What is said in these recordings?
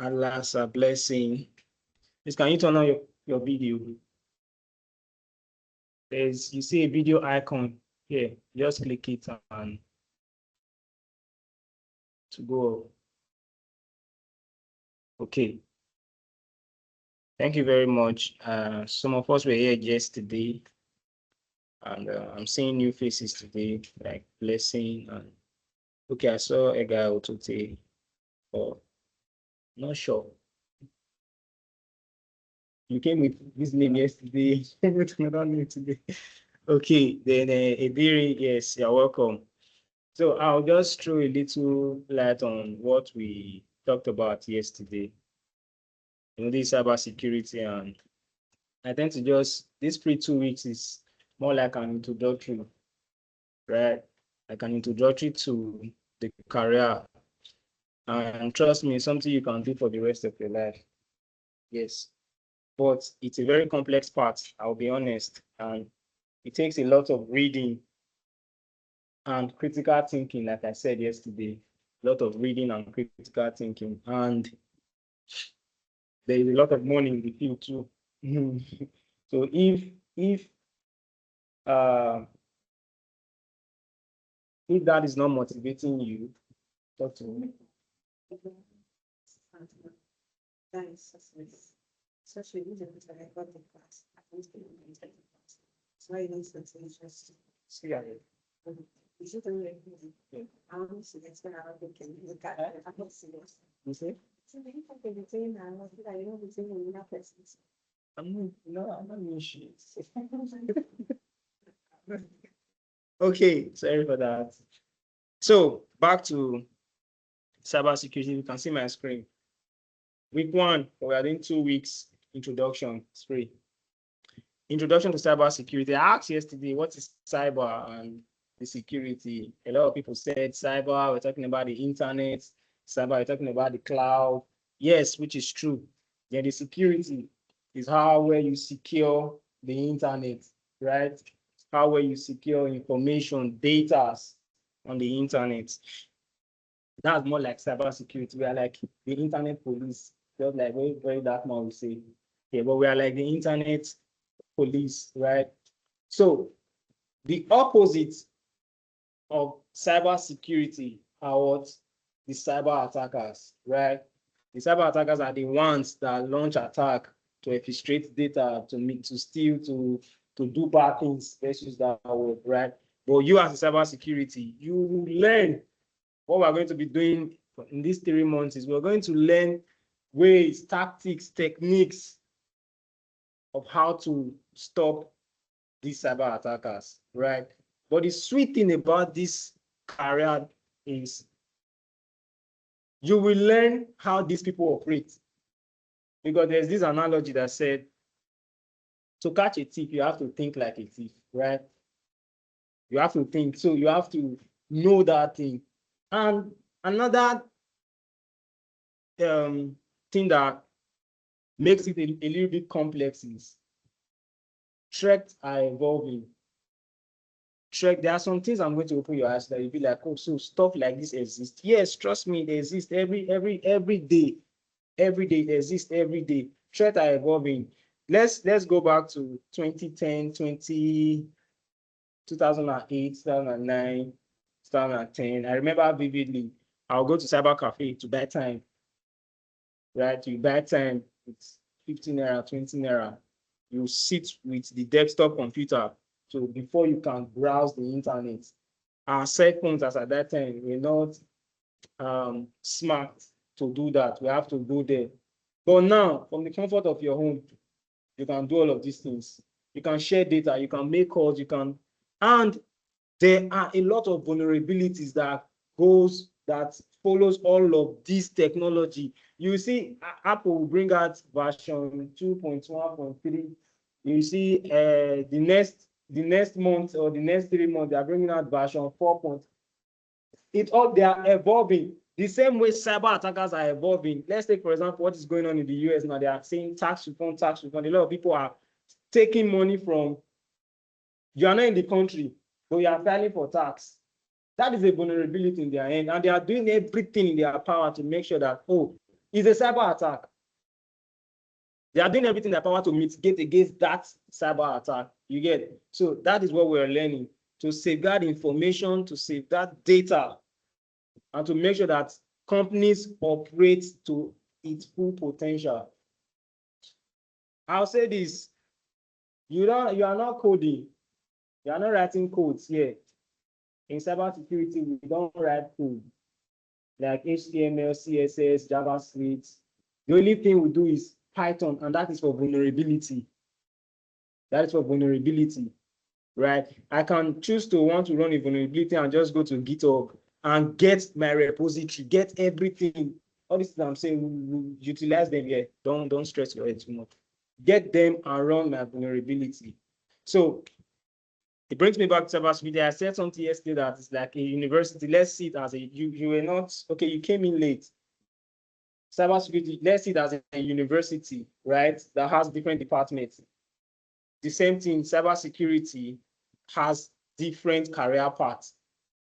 Allah's a blessing. Please, can you turn on your video? You see a video icon here. Just click it and to go. Okay. Thank you very much. Some of us were here yesterday, and I'm seeing new faces today, like Blessing and okay, I saw a guy Otote, or not sure. You came with this name yesterday, with another name today. Okay, then Ebiri, yes, you're welcome. So I'll just throw a little light on what we talked about yesterday. This cybersecurity, and I tend to just, this pre-2 weeks is more like an introductory, right? Like an introductory to the career. And trust me, it's something you can do for the rest of your life. Yes. But it's a very complex part, I'll be honest. And it takes a lot of reading and critical thinking, like I said yesterday. A lot of reading and critical thinking. And there is a lot of money in the field too. So if that is not motivating you, talk to me. Especially with the I got the class. I don't think I'm the class. So I don't think it's just you should honestly that's what I think can look at it. I'm not serious. You see? So I think between I know between enough persons. I'm not shit. Okay, sorry for that. So back to cybersecurity. You can see my screen. Week 1, we are doing 2 weeks introduction. It's free. Introduction to cybersecurity. I asked yesterday, what is cyber and the security? A lot of people said cyber, we're talking about the internet. Cyber, we're talking about the cloud. Yes, which is true. Then the security is how well you secure the internet, right? How well you secure information, data on the internet. That's more like cybersecurity. We are like the internet police, just like very dark man will say. Yeah, but we are like the internet police, right? So the opposite of cybersecurity are what? The cyber attackers, right? The cyber attackers are the ones that launch attack to exfiltrate data, to steal, to do bad things. Let's use that word, right? But you as a cybersecurity, you learn what we're going to be doing in these 3 months is we're going to learn ways, tactics, techniques of how to stop these cyber attackers, right? But the sweet thing about this career is you will learn how these people operate. Because there's this analogy that said, to catch a thief, you have to think like a thief, right? You have to think, so you have to know that thing. And another thing that makes it a little bit complex is threats are evolving. There are some things I'm going to open your eyes that you'll be like, oh, so stuff like this exists. Yes, trust me, they exist every day. Every day, they exist every day. Threats are evolving. Let's go back to 2010, 2008, 2009, 2010. I remember vividly, I'll go to cyber cafe to buy time. Right? You buy time, it's 15 naira, 20 naira. You sit with the desktop computer. So before you can browse the internet, our cell phones as at that time were not smart to do that. We have to go there. But now, from the comfort of your home, you can do all of these things. You can share data, you can make calls, and there are a lot of vulnerabilities that follows all of this technology. You see, Apple will bring out version 2.1.3. You see, the next month or the next 3 months, they are bringing out version 4. They are evolving the same way cyber attackers are evolving. Let's take, for example, what is going on in the US now. They are saying tax refund. A lot of people are taking money from, you are not in the country, but you are filing for tax. That is a vulnerability in their end, and they are doing everything in their power to make sure that, oh, It's a cyber attack. They are doing everything in their power to mitigate against that cyber attack. You get? So that is what we're learning, to safeguard information, to safeguard data, and to make sure that companies operate to its full potential. I'll say this: you are not coding, you are not writing codes here. In cybersecurity, we don't write code like HTML, CSS, JavaScript. The only thing we do is Python, and that is for vulnerability. That is for vulnerability, right? I can choose to want to run a vulnerability and just go to GitHub and get my repository, get everything. All this I'm saying, we utilize them here. Don't stress your head too much. Get them and run my vulnerability. So it brings me back to cybersecurity. I said something yesterday that it's like a university. Let's see it as you were not, okay, you came in late. Cybersecurity, let's see it as a university, right? That has different departments. The same thing, cybersecurity has different career paths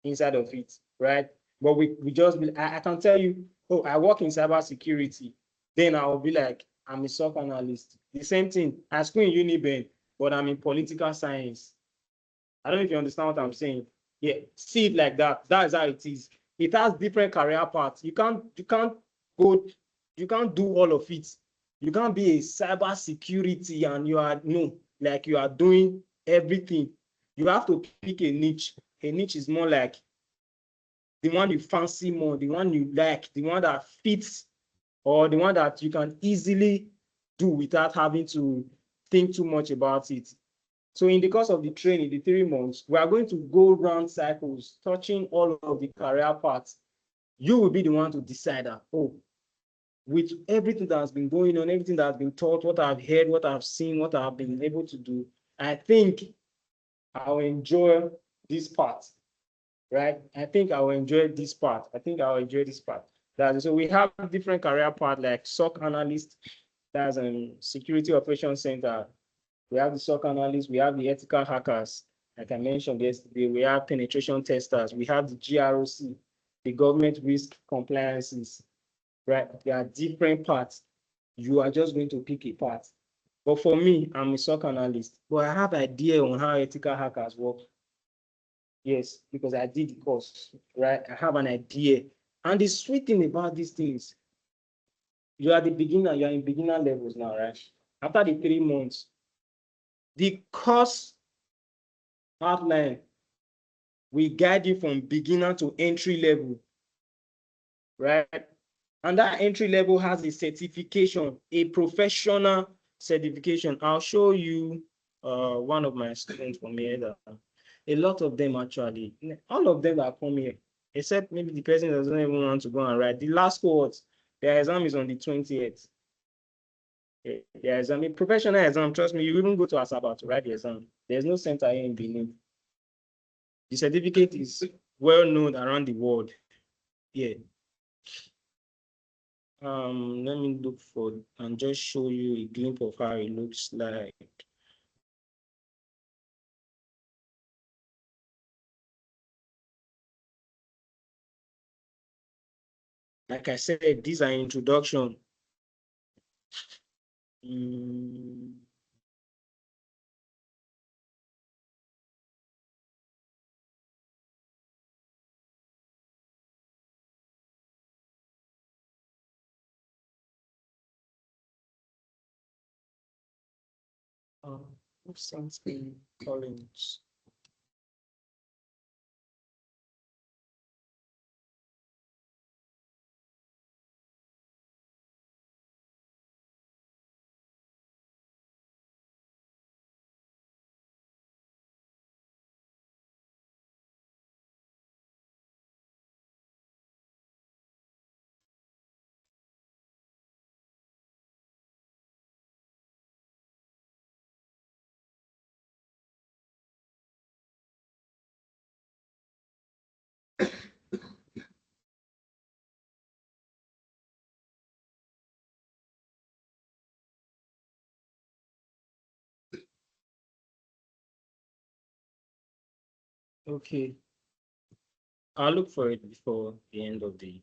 inside of it, right? But we just, I can tell you, oh, I work in cybersecurity. Then I'll be like, I'm a SOC analyst. The same thing, I school in Uniben, but I'm in political science. I don't know if you understand what I'm saying. Yeah, see it like that. That is how it is. It has different career paths. Go, you can't do all of it. You can't be a cyber security and you are no, like you are doing everything. You have to pick a niche. A niche is more like the one you fancy more, the one you like, the one that fits, or the one that you can easily do without having to think too much about it. So in the course of the training, the 3 months, we are going to go round cycles, touching all of the career paths. You will be the one to decide that, oh, with everything that has been going on, everything that has been taught, what I've heard, what I've seen, what I've been able to do, I think I'll enjoy this part, right? I think I'll enjoy this part. I think I'll enjoy this part. So we have different career paths like SOC analyst, that's a security operations center. We have the SOC analysts, we have the ethical hackers, like I mentioned yesterday, we have penetration testers, we have the GROC, the government risk compliances, right? There are different parts. You are just going to pick a part. But for me, I'm a SOC analyst, but I have idea on how ethical hackers work. Yes, because I did the course, right? I have an idea. And the sweet thing about these things, you are the beginner, you are in beginner levels now, right? After the 3 months, the course outline will guide you from beginner to entry level, right? And that entry level has a certification, a professional certification. I'll show you one of my students from here. A lot of them actually, all of them that come here, except maybe the person doesn't even want to go and write. The last cohort, their exam is on the 20th. Their exam, a professional exam, trust me, you even go to Asaba to write the exam. There's no center here in Benin. The certificate is well known around the world. Yeah. Let me look for and just show you a glimpse of how it looks like. Like I said, these are introduction. Something Collins. Okay, I'll look for it before the end of the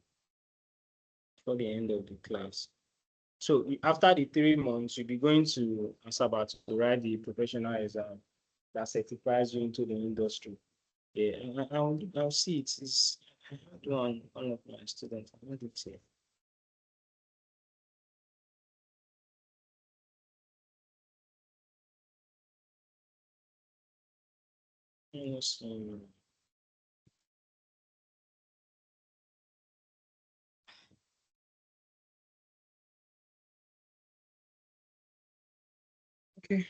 before the end of the class. So after the 3 months, you'll be going to Asaba to write the professional exam that certifies you into the industry. Yeah, I'll see it. I had one of my students. I had it here. Yes, okay.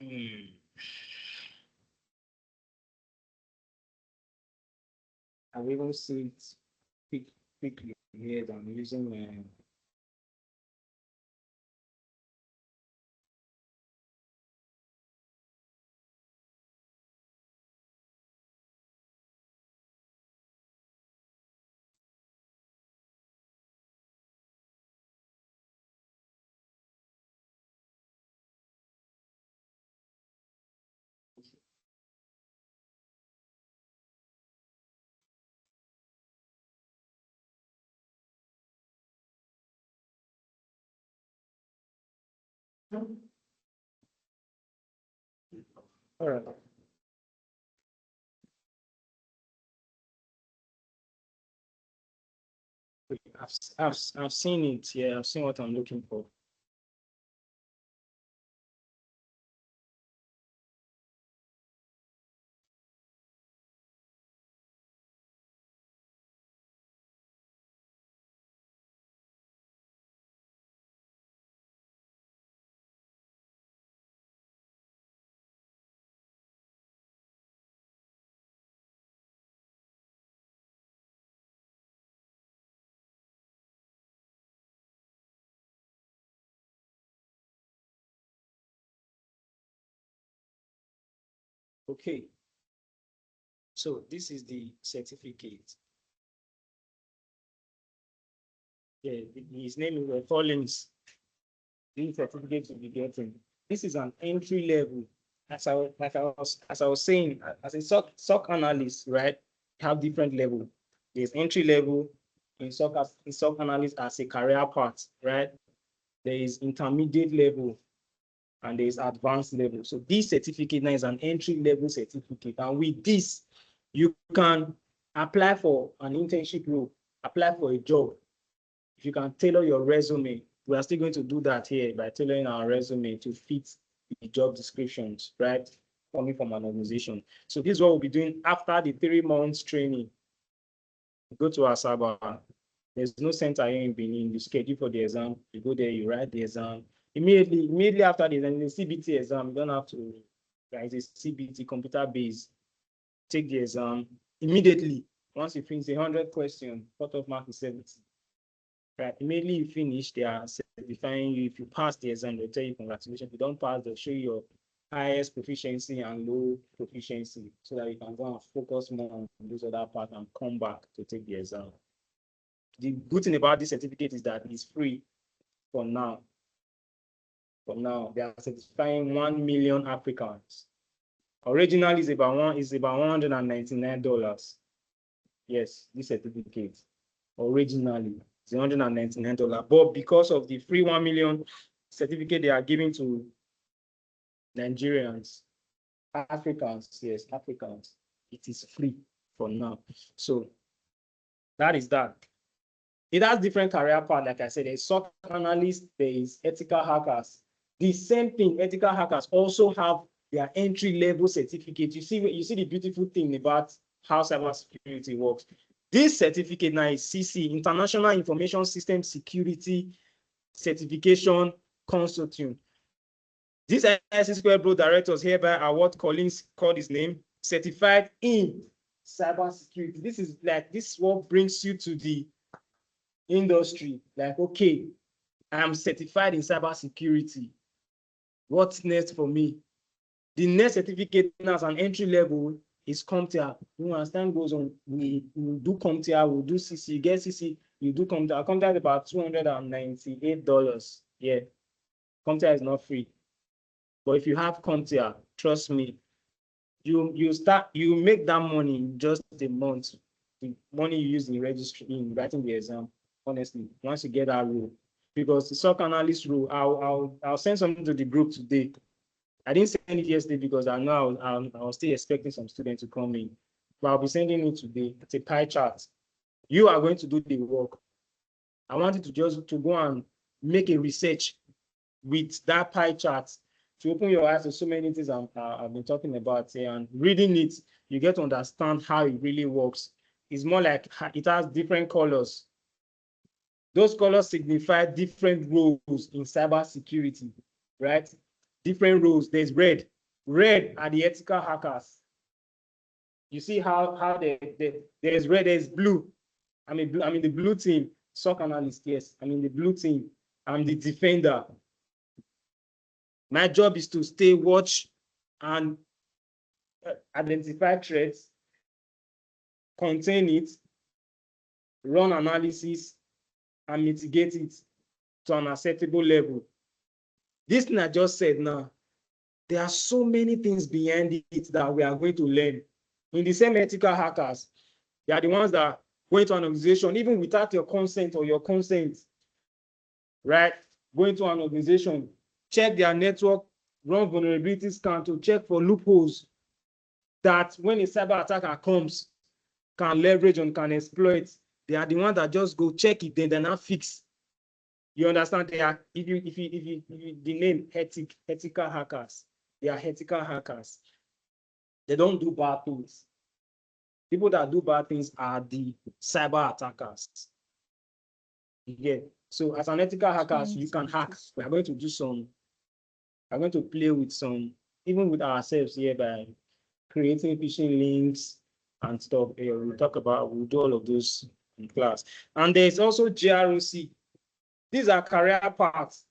Hmm. I've even seen it quickly here. I'm using all right. I've seen it. Yeah, I've seen what I'm looking for. Okay, so this is the certificate. Yeah, his name is Collins. This certificate will be getting. This is an entry level. As I was saying, as a SOC analyst, right? Have different level. There's entry level in SOC analyst as a career path, right? There is intermediate level and there is advanced level. So this certificate now is an entry level certificate. And with this, you can apply for an internship role, apply for a job. If you can tailor your resume, we are still going to do that here by tailoring our resume to fit the job descriptions, right? Coming from an organization. So this is what we'll be doing after the 3 months training. Go to Asaba. There's no center here in Benin. You schedule for the exam. You go there, you write the exam. Immediately after the exam, the CBT exam, you don't have to write a CBT computer based. Take the exam immediately. Once you finish 100 questions, cutoff mark is 70. Right. Immediately you finish, they are certifying you. If you pass the exam, they'll tell you congratulations. If you don't pass, they'll show you your highest proficiency and low proficiency so that you can go and focus more on those other parts and come back to take the exam. The good thing about this certificate is that it's free for now. For now, they are certifying 1 million applicants. Originally, it's about $199. Yes, this certificate. Originally, it's $199. But because of the free 1 million certificate they are giving to Nigerians, Africans, yes, Africans, it is free for now. So that is that. It has different career paths. Like I said, there's SOC analyst, there is ethical hackers. The same thing, ethical hackers also have their entry level certificate. You see the beautiful thing about how cybersecurity works. This certificate now is CC, International Information System Security certification consortium. These ISC Squared Board directors hereby are what Collins called his name, certified in cybersecurity. This is what brings you to the industry. Like, okay, I'm certified in cybersecurity. What's next for me? The next certificate as an entry level is CompTIA. As time goes on, we do CompTIA, we'll do CC, get CC, you do CompTIA. CompTIA is about $298. Yeah, CompTIA is not free. But if you have CompTIA, trust me, you make that money in just a month. The money you use in registry, in writing the exam, honestly, once you get that role. Because the SOC analyst role, I'll send something to the group today. I didn't send it yesterday because I know I was still expecting some students to come in. But I'll be sending it today. It's a pie chart. You are going to do the work. I want you to just go and make a research with that pie chart to open your eyes to so many things I've been talking about here. And reading it, you get to understand how it really works. It's more like it has different colors. Those colors signify different roles in cybersecurity, right? Different roles. There's red. Red are the ethical hackers. You see how there's red, there's blue. I'm in the blue team. SOC analyst, yes. I'm in the blue team. I'm the defender. My job is to stay watch and identify threats, contain it, run analysis, and mitigate it to an acceptable level. This thing I just said now, there are so many things behind it that we are going to learn. In the same ethical hackers, they are the ones that go into an organization, even without your consent or your consent, right? Go into an organization, check their network, run vulnerability scan to check for loopholes that when a cyber attacker comes, can leverage and can exploit. They are the ones that just go check it, then they're not fix. You understand? They are, if you the name ethical hackers, they are ethical hackers. They don't do bad things. People that do bad things are the cyber attackers. Yeah. So as an ethical hacker, you can hack. We are going to do some, we're going to play with some, even with ourselves here by creating phishing links and stuff. We'll do all of those in class. And there's also GROC. These are career paths.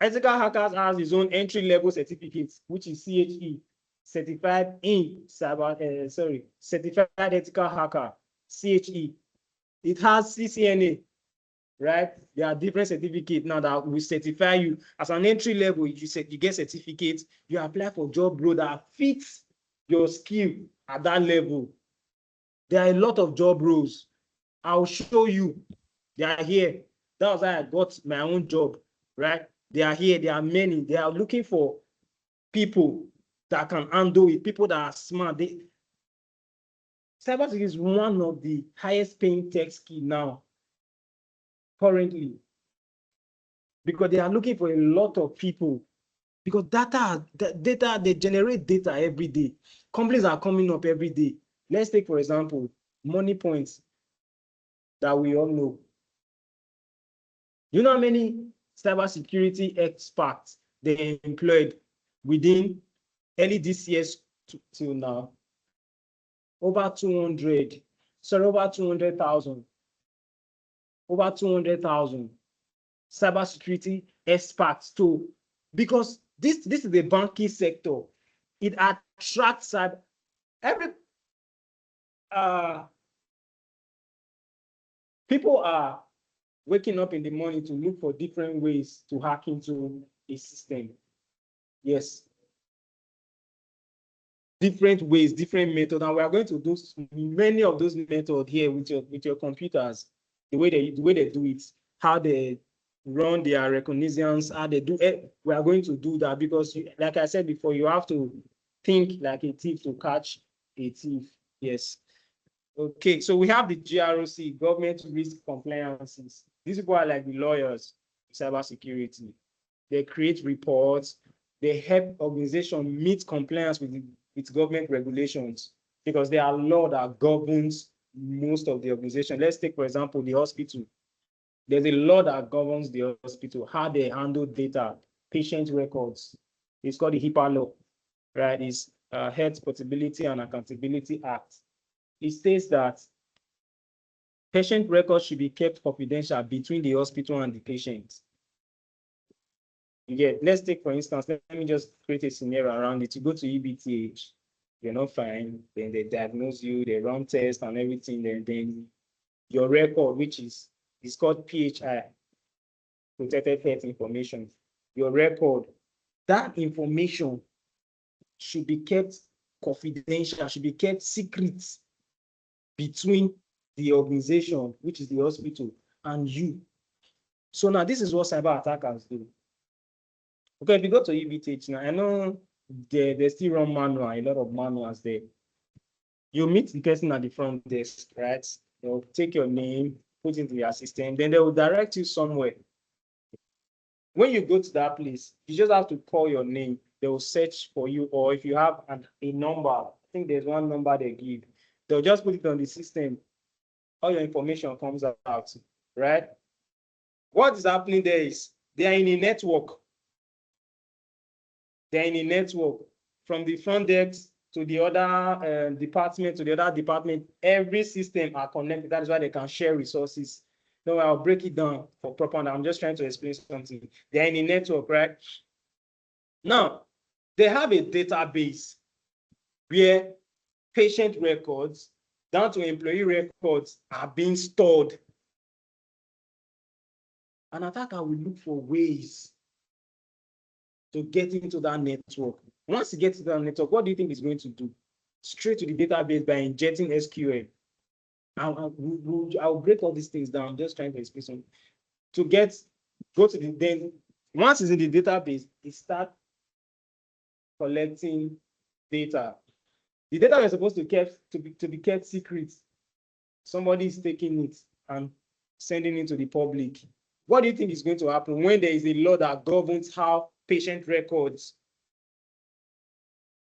Ethical hackers has his own entry level certificate, which is CHE, certified ethical hacker, CHE. It has CCNA, right? There are different certificates now that will certify you as an entry level. You get certificates, you apply for job role that fits your skill at that level. There are a lot of job roles. I'll show you. They are here. That was how I got my own job, right? They are here. There are many. They are looking for people that can handle it, people that are smart. Cybersecurity is one of the highest paying tech skill now, currently, because they are looking for a lot of people. Because they generate data every day. Companies are coming up every day. Let's take, for example, Money Points that we all know. You know how many cybersecurity experts they employed within early this year till now? Over 200. Sorry, over 200,000. Over 200,000 cybersecurity experts too. Because this is the banking sector. It attracts people are waking up in the morning to look for different ways to hack into a system. Yes. Different ways, different methods, and we are going to do many of those methods here with your computers. The way they do it, how they run their reconnaissance, how they do it. We are going to do that because, like I said before, you have to think like a thief to catch a thief. Yes. Okay, so we have the GROC, government risk compliances. These people are like the lawyers, cybersecurity. They create reports. They help organizations meet compliance with government regulations because there are law that governs most of the organization. Let's take, for example, the hospital. There's a law that governs the hospital, how they handle data, patient records. It's called the HIPAA law, right? It's Health Portability and Accountability Act. It states that patient records should be kept confidential between the hospital and the patient. Let's take, for instance, let me just create a scenario around it. You go to EBTH, you're not fine, then they diagnose you, they run tests and everything, then your record, which is called PHI, protected health information. Your record, that information should be kept confidential, should be kept secret between the organization, which is the hospital, and you. So now this is what cyber attackers do. Okay, if you go to EBTH now, I know they still run manual, a lot of manuals there. You meet the person at the front desk, right? They'll take your name, put it into their system, then they will direct you somewhere. When you go to that place, you just have to call your name. They will search for you, or if you have a number, I think there's one number they give, they'll just put it on the system. All your information comes out, right? What is happening there is they are in a network. They're in a network from the front desk to the other department, to the other department. Every system are connected. That is why they can share resources. No, I'll break it down for proper. I'm just trying to explain something. They're in a network, right? Now, they have a database where patient records down to employee records are being stored. An attacker will look for ways to get into that network. Once he gets into that network, what do you think he's going to do? Straight to the database by injecting SQL. I'll break all these things down. I'm just trying to explain something. Then once it's in the database, it starts collecting data. The data was supposed to be kept secret. Somebody is taking it and sending it to the public. What do you think is going to happen when there is a law that governs how patient records,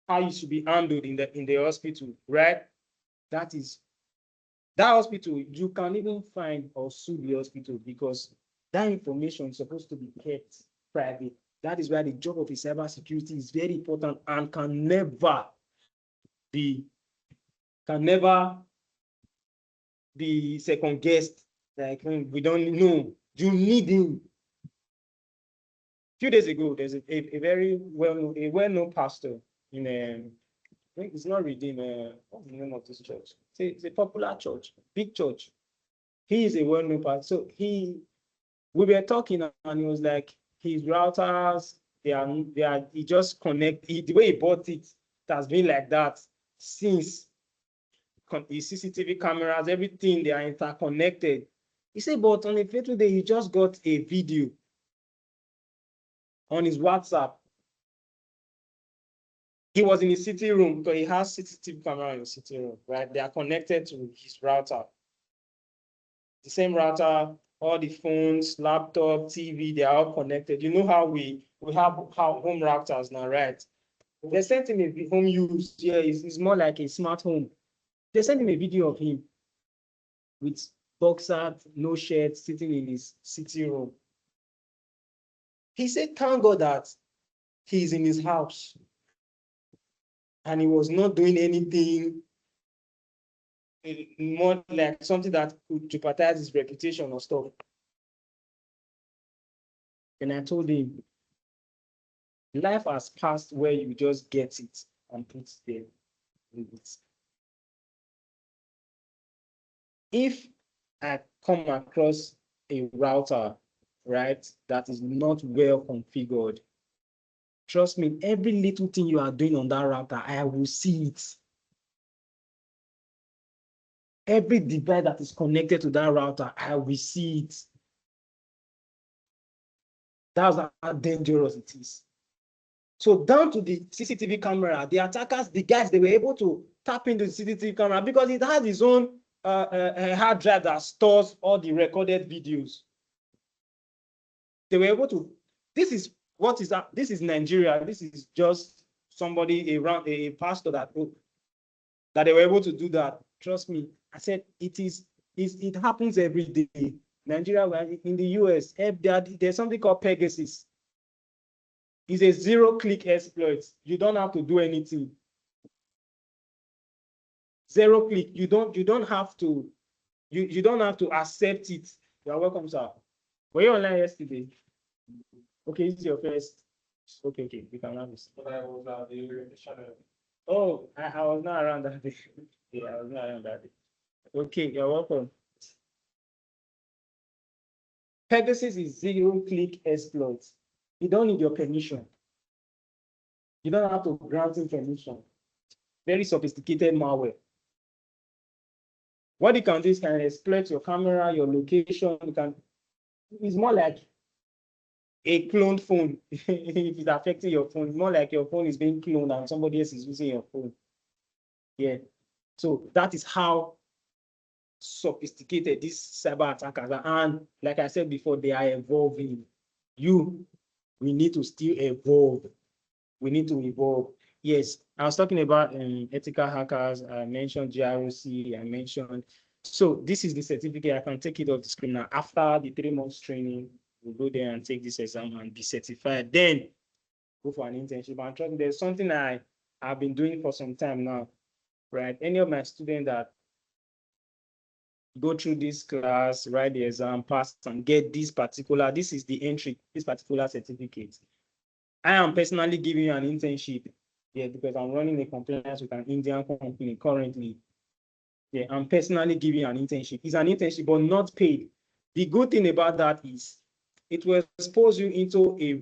how it should be handled in the hospital, right? That hospital, you can even find or sue the hospital because that information is supposed to be kept private. That is why the job of a cybersecurity is very important and can never be second guessed. Like we don't know. You need him. A few days ago, there's a very well-known pastor in I think it's not Redeemed. What's the name of this church? It's a popular church, big church. He is a well-known pastor. So we were talking, and he was like, his routers, he just the way he bought it, it has been like that since. His CCTV cameras, everything, they are interconnected. He said, but on a fateful day, he just got a video on his WhatsApp. He was in his sitting room because he has CCTV camera in his sitting room, right? They are connected to his router. The same router, all the phones, laptop, TV, they are all connected. You know how we have home routers now, right? They sent him a home use. Yeah, it's more like a smart home. They sent him a video of him with boxer, no shirt, sitting in his sitting room. He said, thank God that he's in his house and he was not doing anything more like something that could jeopardize his reputation or stuff. And I told him, life has passed where you just get it and put there. If I come across a router, right, that is not well configured, trust me, every little thing you are doing on that router, I will see it. Every device that is connected to that router, I will see it. That's how dangerous it is. So down to the CCTV camera, the attackers, the guys, they were able to tap into the CCTV camera because it has its own hard drive that stores all the recorded videos. They were able to, this is Nigeria. This is just somebody around a pastor that they were able to do that. Trust me. I said it happens every day. Nigeria, in the US, there's something called Pegasus. It's a zero-click exploit. You don't have to do anything. Zero click. You don't have to accept it. You are welcome, sir. Were you online yesterday? Okay, this is your first. Okay, we can have this. But I was at the channel. Oh, I was not around that day. Yeah, I was not around that day. Okay, you're welcome. Pegasus is zero-click exploit. You don't need your permission. You don't have to grant him permission. Very sophisticated malware. What you can do is can exploit your camera, your location. It's more like a cloned phone. If it's affecting your phone, it's more like your phone is being cloned and somebody else is using your phone. Yeah. So that is how sophisticated these cyber attackers are. And like I said before, they are evolving. We need to still evolve. We need to evolve. Yes, I was talking about ethical hackers. I mentioned GROC. I mentioned. So this is the certificate. I can take it off the screen now. After the 3 months training, we'll go there and take this exam and be certified. Then go for an internship. And trust me, there's something I've been doing for some time now, right? Any of my students that go through this class, write the exam, pass, and get this is the entry, this particular certificate. I am personally giving you an internship, yeah, because I'm running a compliance with an Indian company currently. Yeah, I'm personally giving you an internship. It's an internship, but not paid. The good thing about that is it will expose you into a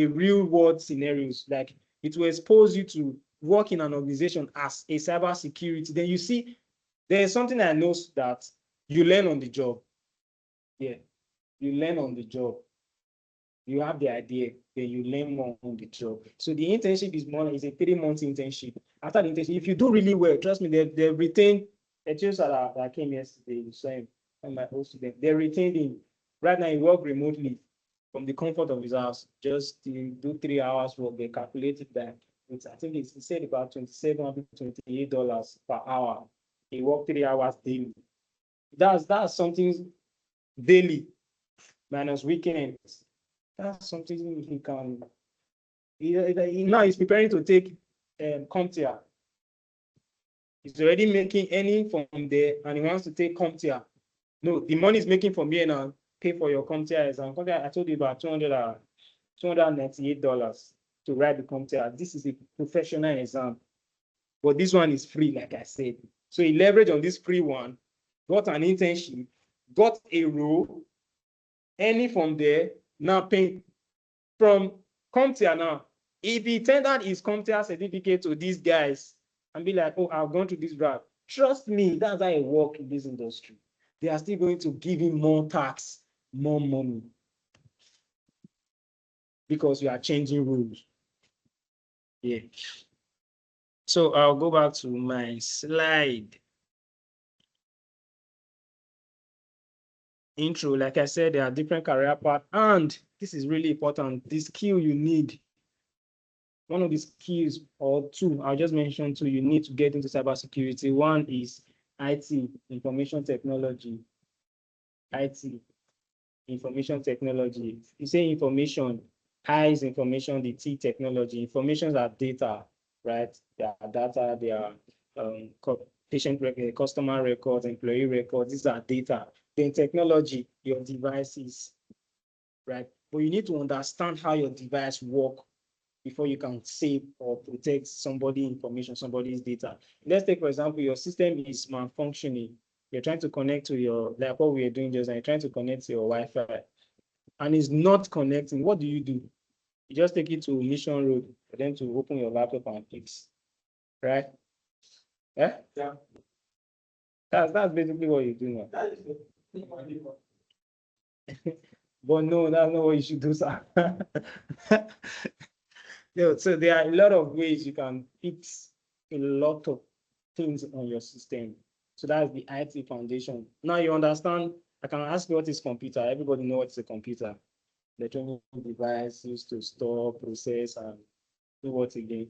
real world scenarios. Like it will expose you to work in an organization as a cybersecurity. Then you see, there's something I know that you learn on the job. Yeah, you learn on the job. You have the idea, then you learn more on the job. So the internship is a 3-month internship. After the internship, if you do really well, trust me, they retain a teacher that came yesterday, you saw him, and my old student, they retained him. Right now, he works remotely from the comfort of his house. Just to do 3 hours work, they calculated that. I think he said about $27 to $28 per hour. He worked 3 hours daily. That's something daily minus weekends. That's something he can. Now he's preparing to take CompTIA. He's already making earning from there, and he wants to take CompTIA. No, the money is making from here now. Pay for your CompTIA exam. I told you about $298 to write the CompTIA. This is a professional exam, but this one is free, like I said. So he leveraged on this free one, got an internship, got a role, earning from there, now paying from CompTIA now. If he tendered his CompTIA certificate to these guys and be like, oh, I've gone to this route, trust me, that's how I work in this industry. They are still going to give him more tax, more money, because we are changing rules. Yeah. So I'll go back to my slide. Intro, like I said, there are different career paths, and this is really important. The skill you need, one of the skills, or two, I'll just mention two, you need to get into cybersecurity. One is IT, information technology. IT, information technology. You say information, I is information, the T, technology. Information are data, right? They are data, they are patient record, customer records, employee records. These are data. Then technology, your devices, right? But you need to understand how your device works before you can save or protect somebody's information, somebody's data. Let's take, for example, your system is malfunctioning. You're trying to connect to your, like what we are doing just now, you're trying to connect to your Wi-Fi and it's not connecting. What do? You just take it to Mission Road for them to open your laptop and fix, right? Yeah? Yeah. That's basically what you do now. But no, that's not what you should do, sir. So there are a lot of ways you can fix a lot of things on your system. So that's the IT foundation. Now you understand, I can ask you what is computer. Everybody knows what's a computer. Electronic device used to store, process, and do what again.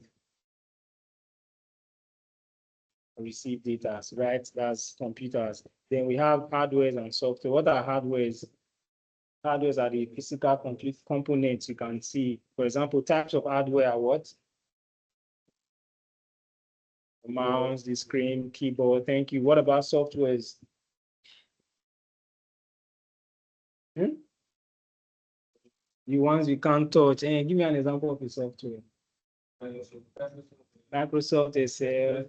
receive data, right? That's computers. Then we have hardware and software. What are hardwares? Hardwares are the physical complete components you can see. For example, types of hardware are what? The mouse, the screen, keyboard. Thank you. What about softwares? Hmm? The ones you can't touch. And give me an example of a software. Microsoft Excel,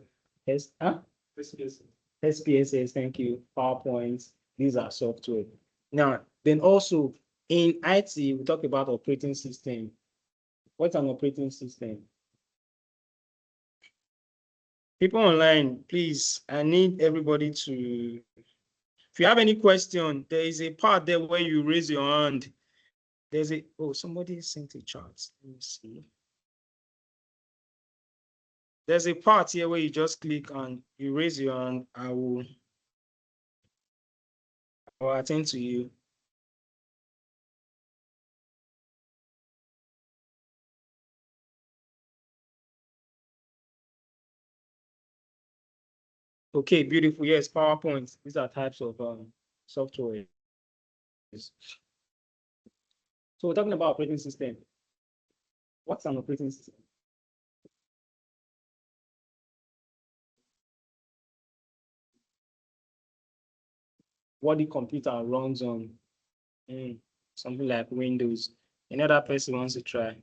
SPSS, thank you. PowerPoint. These are software. Now, then also in IT, we talk about operating system. What's an operating system? People online, please, I need everybody to, if you have any question, there is a part there where you raise your hand. There's a, oh, somebody sent a chart. Let me see. There's a part here where you just click and you raise your hand. I'll attend to you. Okay, beautiful. Yes, PowerPoint. These are types of software. So we're talking about operating system. What's an operating system? What the computer runs on. Something like Windows. Another person wants to try.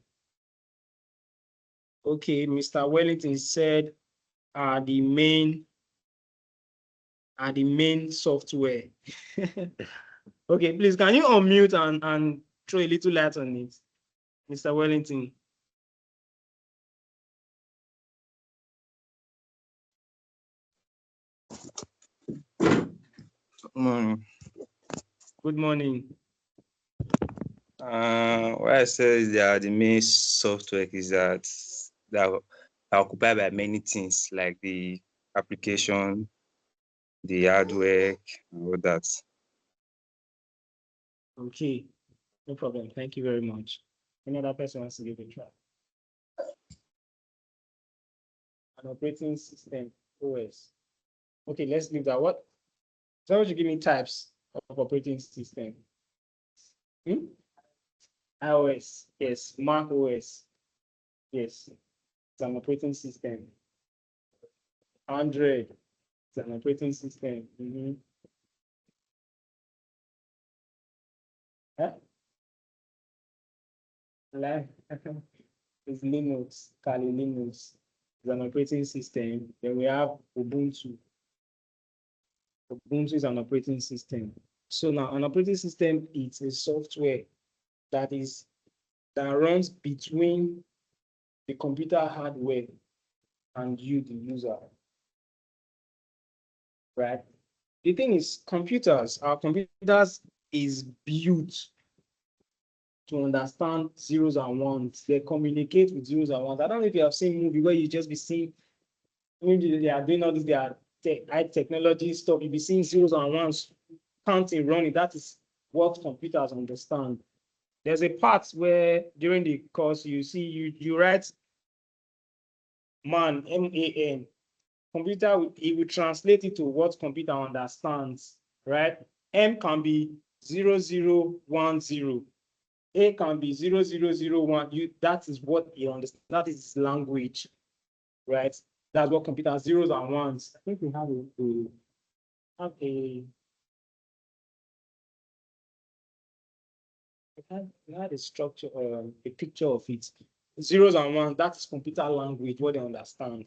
Okay, Mr. Wellington said the main software. Okay, please can you unmute and throw a little light on it, Mr. Wellington? Good morning. Good morning. What I say is that the main software is that are occupied by many things like the application, the hardware, and all that. Okay, no problem. Thank you very much. Any other person wants to give it a try? An operating system, OS. Okay, let's leave that. What? So would you give me types of operating system? iOS, yes. Mac OS, yes. It's an operating system. Android, it's an operating system. Huh? Like, it's Linux, Kali Linux. It's an operating system. Then we have Ubuntu. Ubuntu is an operating system. So now an operating system is a software that runs between the computer hardware and you, the user. Right? The thing is, our computers is built to understand zeros and ones. They communicate with zeros and ones. I don't know if you have seen movie where you just be seeing when they are doing all this, they are high technology stuff. You'll be seeing zeros and ones counting, running. That is what computers understand. There's a part where during the course you see you write man, MAN. Computer, it will translate it to what computer understands, right? M can be 0010. A can be 0001. That is what he understands. That is his language, right? That's what computer zeros and ones. I think we have we had a structure, a picture of it. Zeros and ones, that is computer language, what they understand.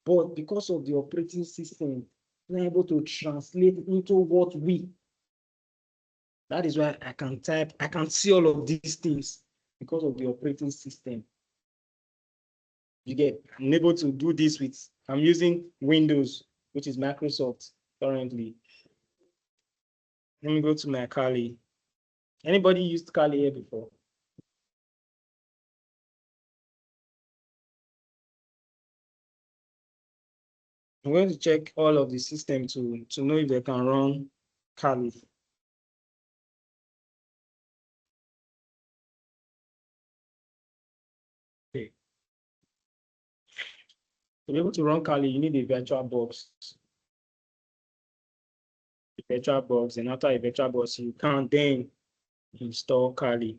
But because of the operating system, we're able to translate into what that is why I can type, I can see all of these things because of the operating system. I'm able to do this I'm using Windows, which is Microsoft currently. Let me go to my Kali. Anybody used Kali here before? I'm going to check all of the system to know if they can run Kali. Okay. To be able to run Kali, you need a virtual box. A virtual box, and after a virtual box, you can then install Kali.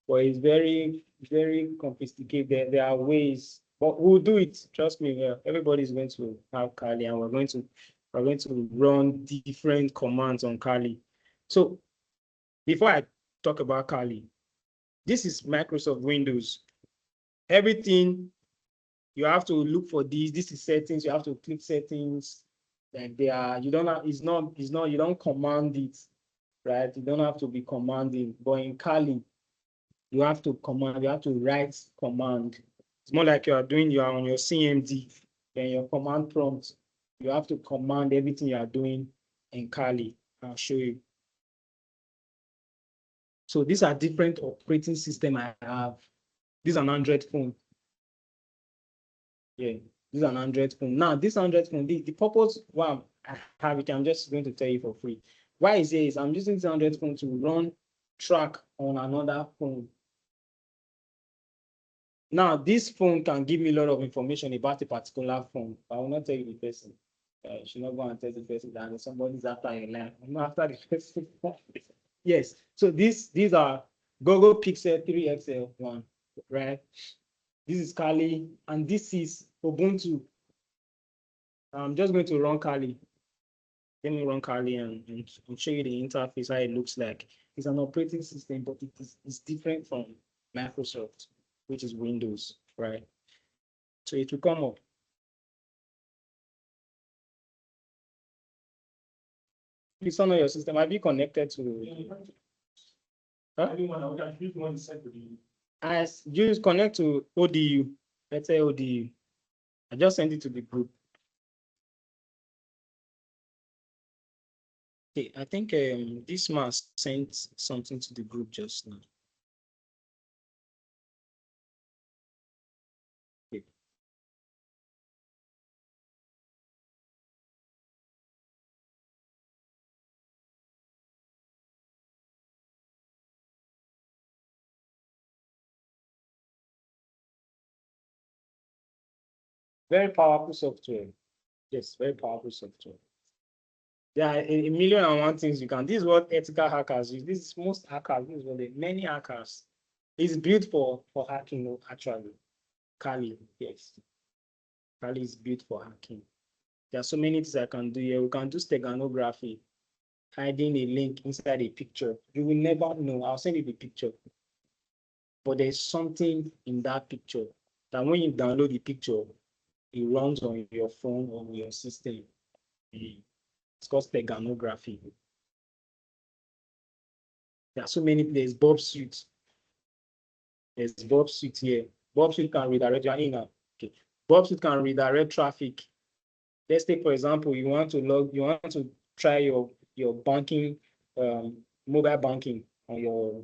But it's very, very complicated. There are ways, but we'll do it. Trust me. Everybody's going to have Kali, and we're going to run different commands on Kali. So before I talk about Kali, this is Microsoft Windows. Everything you have to look for these. This is settings. You have to click settings. Like they are, you don't have, it's not, you don't command it, right? You don't have to be commanding. But in Kali, you have to command, you have to write command. It's more like you are on your CMD, then your command prompt. You have to command everything you are doing in Kali. I'll show you. So these are different operating system I have. This is an Android phone. Yeah, this is an Android phone. Now, this Android phone, the purpose why I have it, I'm just going to tell you for free. Why is it is I'm using this Android phone to run track on another phone. Now, this phone can give me a lot of information about a particular phone. I will not tell you the person. You should not go and tell the person that somebody's after your life. I'm not after the person. Yes. So these are Google Pixel 3 XL1, right? This is Kali, and this is Ubuntu. I'm just going to run Kali. Let me run Kali and show you the interface, how it looks like. It's an operating system, but it's different from Microsoft, which is Windows, right? So it will come up. Please turn on your system. Have you connected to? Huh? As you connect to ODU, let's say ODU. I just sent it to the group. Okay, I think this man sent something to the group just now. Okay. Very powerful software. Yes, very powerful software. There are a million and one things you can. This is what ethical hackers use. This is most hackers. This is what many hackers. It's built for hacking, actually. Kali, yes. Kali is built for hacking. There are so many things I can do here. We can do steganography, hiding a link inside a picture. You will never know. I'll send you the picture. But there's something in that picture that when you download the picture, it runs on your phone or your system. It's called steganography. There are so many. There's Bob Suit. There's Bob Suit here. Bob Suit can redirect your email. Okay. Bob Suit can redirect traffic. Let's take, for example, you want to try your banking, mobile banking on your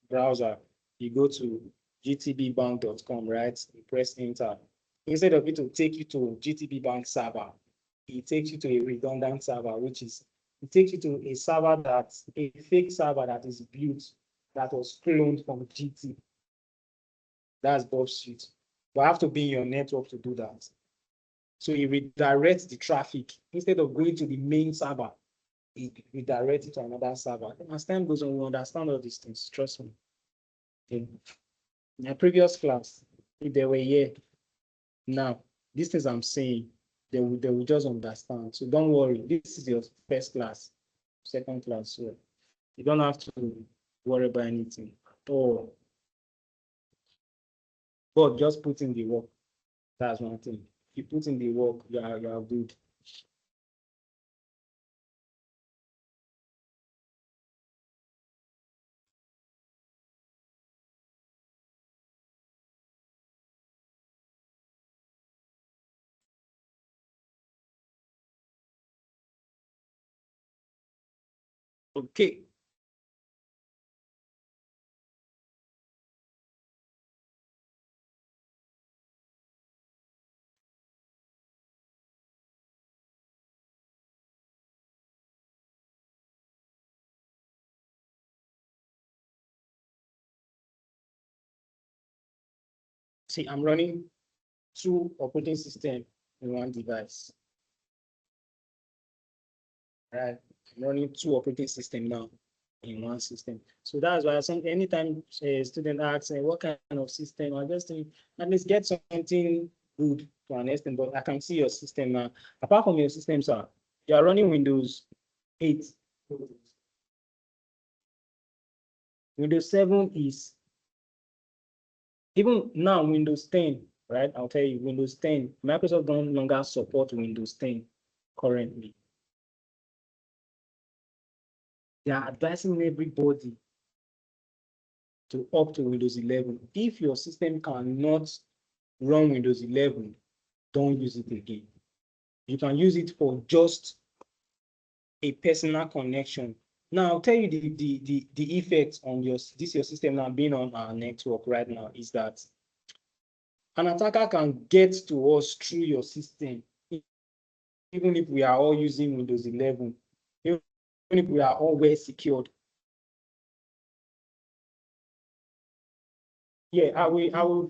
browser. You go to gtbbank.com, right? You press enter. Instead of it to take you to GTB Bank server, it takes you to a redundant server, it takes you to a fake server that is built, that was cloned from GT. That's Bob Suite. But I have to be in your network to do that. So it redirects the traffic. Instead of going to the main server, it redirects it to another server. And as time goes on, we understand all these things. Trust me. In my previous class, if they were here now, these things I'm saying, they will just understand. So don't worry. This is your first class, second class. So you don't have to worry about anything at all. But just put in the work. That's one thing. If you put in the work, you are good. Okay. See, I'm running two operating systems in one device. Right, I'm running two operating systems now in one system. So that's why anytime a student asks what kind of system, I just think at least get something good to an extent. But I can see your system now. Apart from your system, sir, you are running Windows 8. Windows 7 is even now Windows 10, right? I'll tell you, Windows 10, Microsoft don't longer support Windows 10 currently. They are advising everybody to up to Windows 11. If your system cannot run Windows 11, don't use it again. You can use it for just a personal connection. Now, I'll tell you the effects on your system now being on our network right now is that an attacker can get to us through your system, even if we are all using Windows 11, even if we are all well secured. Yeah, I will.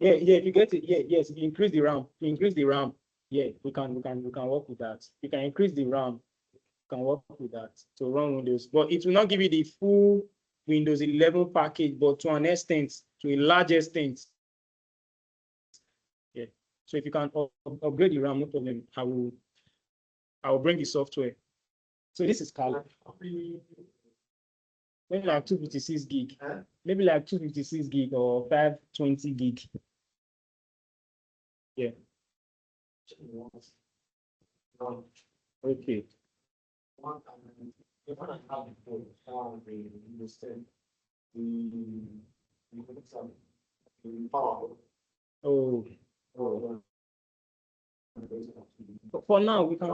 Yeah, if you get it, yes, if you increase the RAM, yeah, we can work with that. You can increase the RAM, can work with that to run Windows, but it will not give you the full Windows 11 package, but to an extent, to a large extent. Yeah. So if you can upgrade the RAM, no problem. I will bring the software. So this is Kali. Maybe like 256 gig. Maybe like 256 gig or 520 gig. Yeah. Okay. Oh, for now we can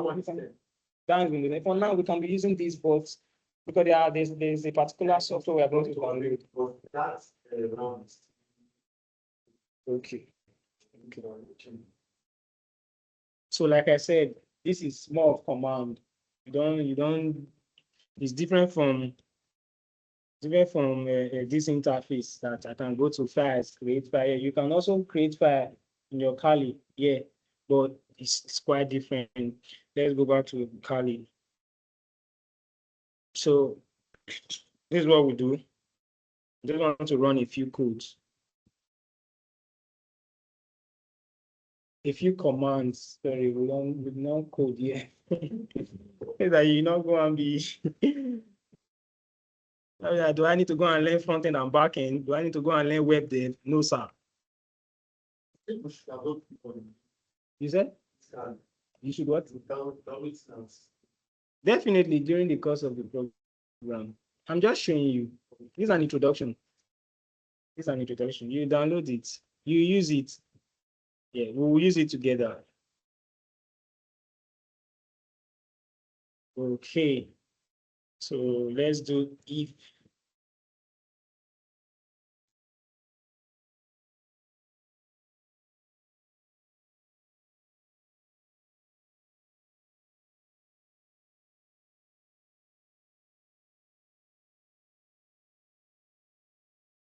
for now we can be using these bots because there's a particular software we are going to download. Okay. So like I said, this is more of command. You don't. It's different from this interface that I can go to files, create file. You can also create file in your Kali, yeah, but it's quite different. Let's go back to Kali. So this is what we do. Just want to run a few codes, a few commands. Sorry, we don't code yet. That you not go and be. Do I need to go and learn front end and back end? Do I need to go and learn web dev? No, sir. You said? You should what? Definitely during the course of the program. I'm just showing you. This is an introduction. This is an introduction. You download it. You use it. Yeah, we will use it together. Okay. So let's do if.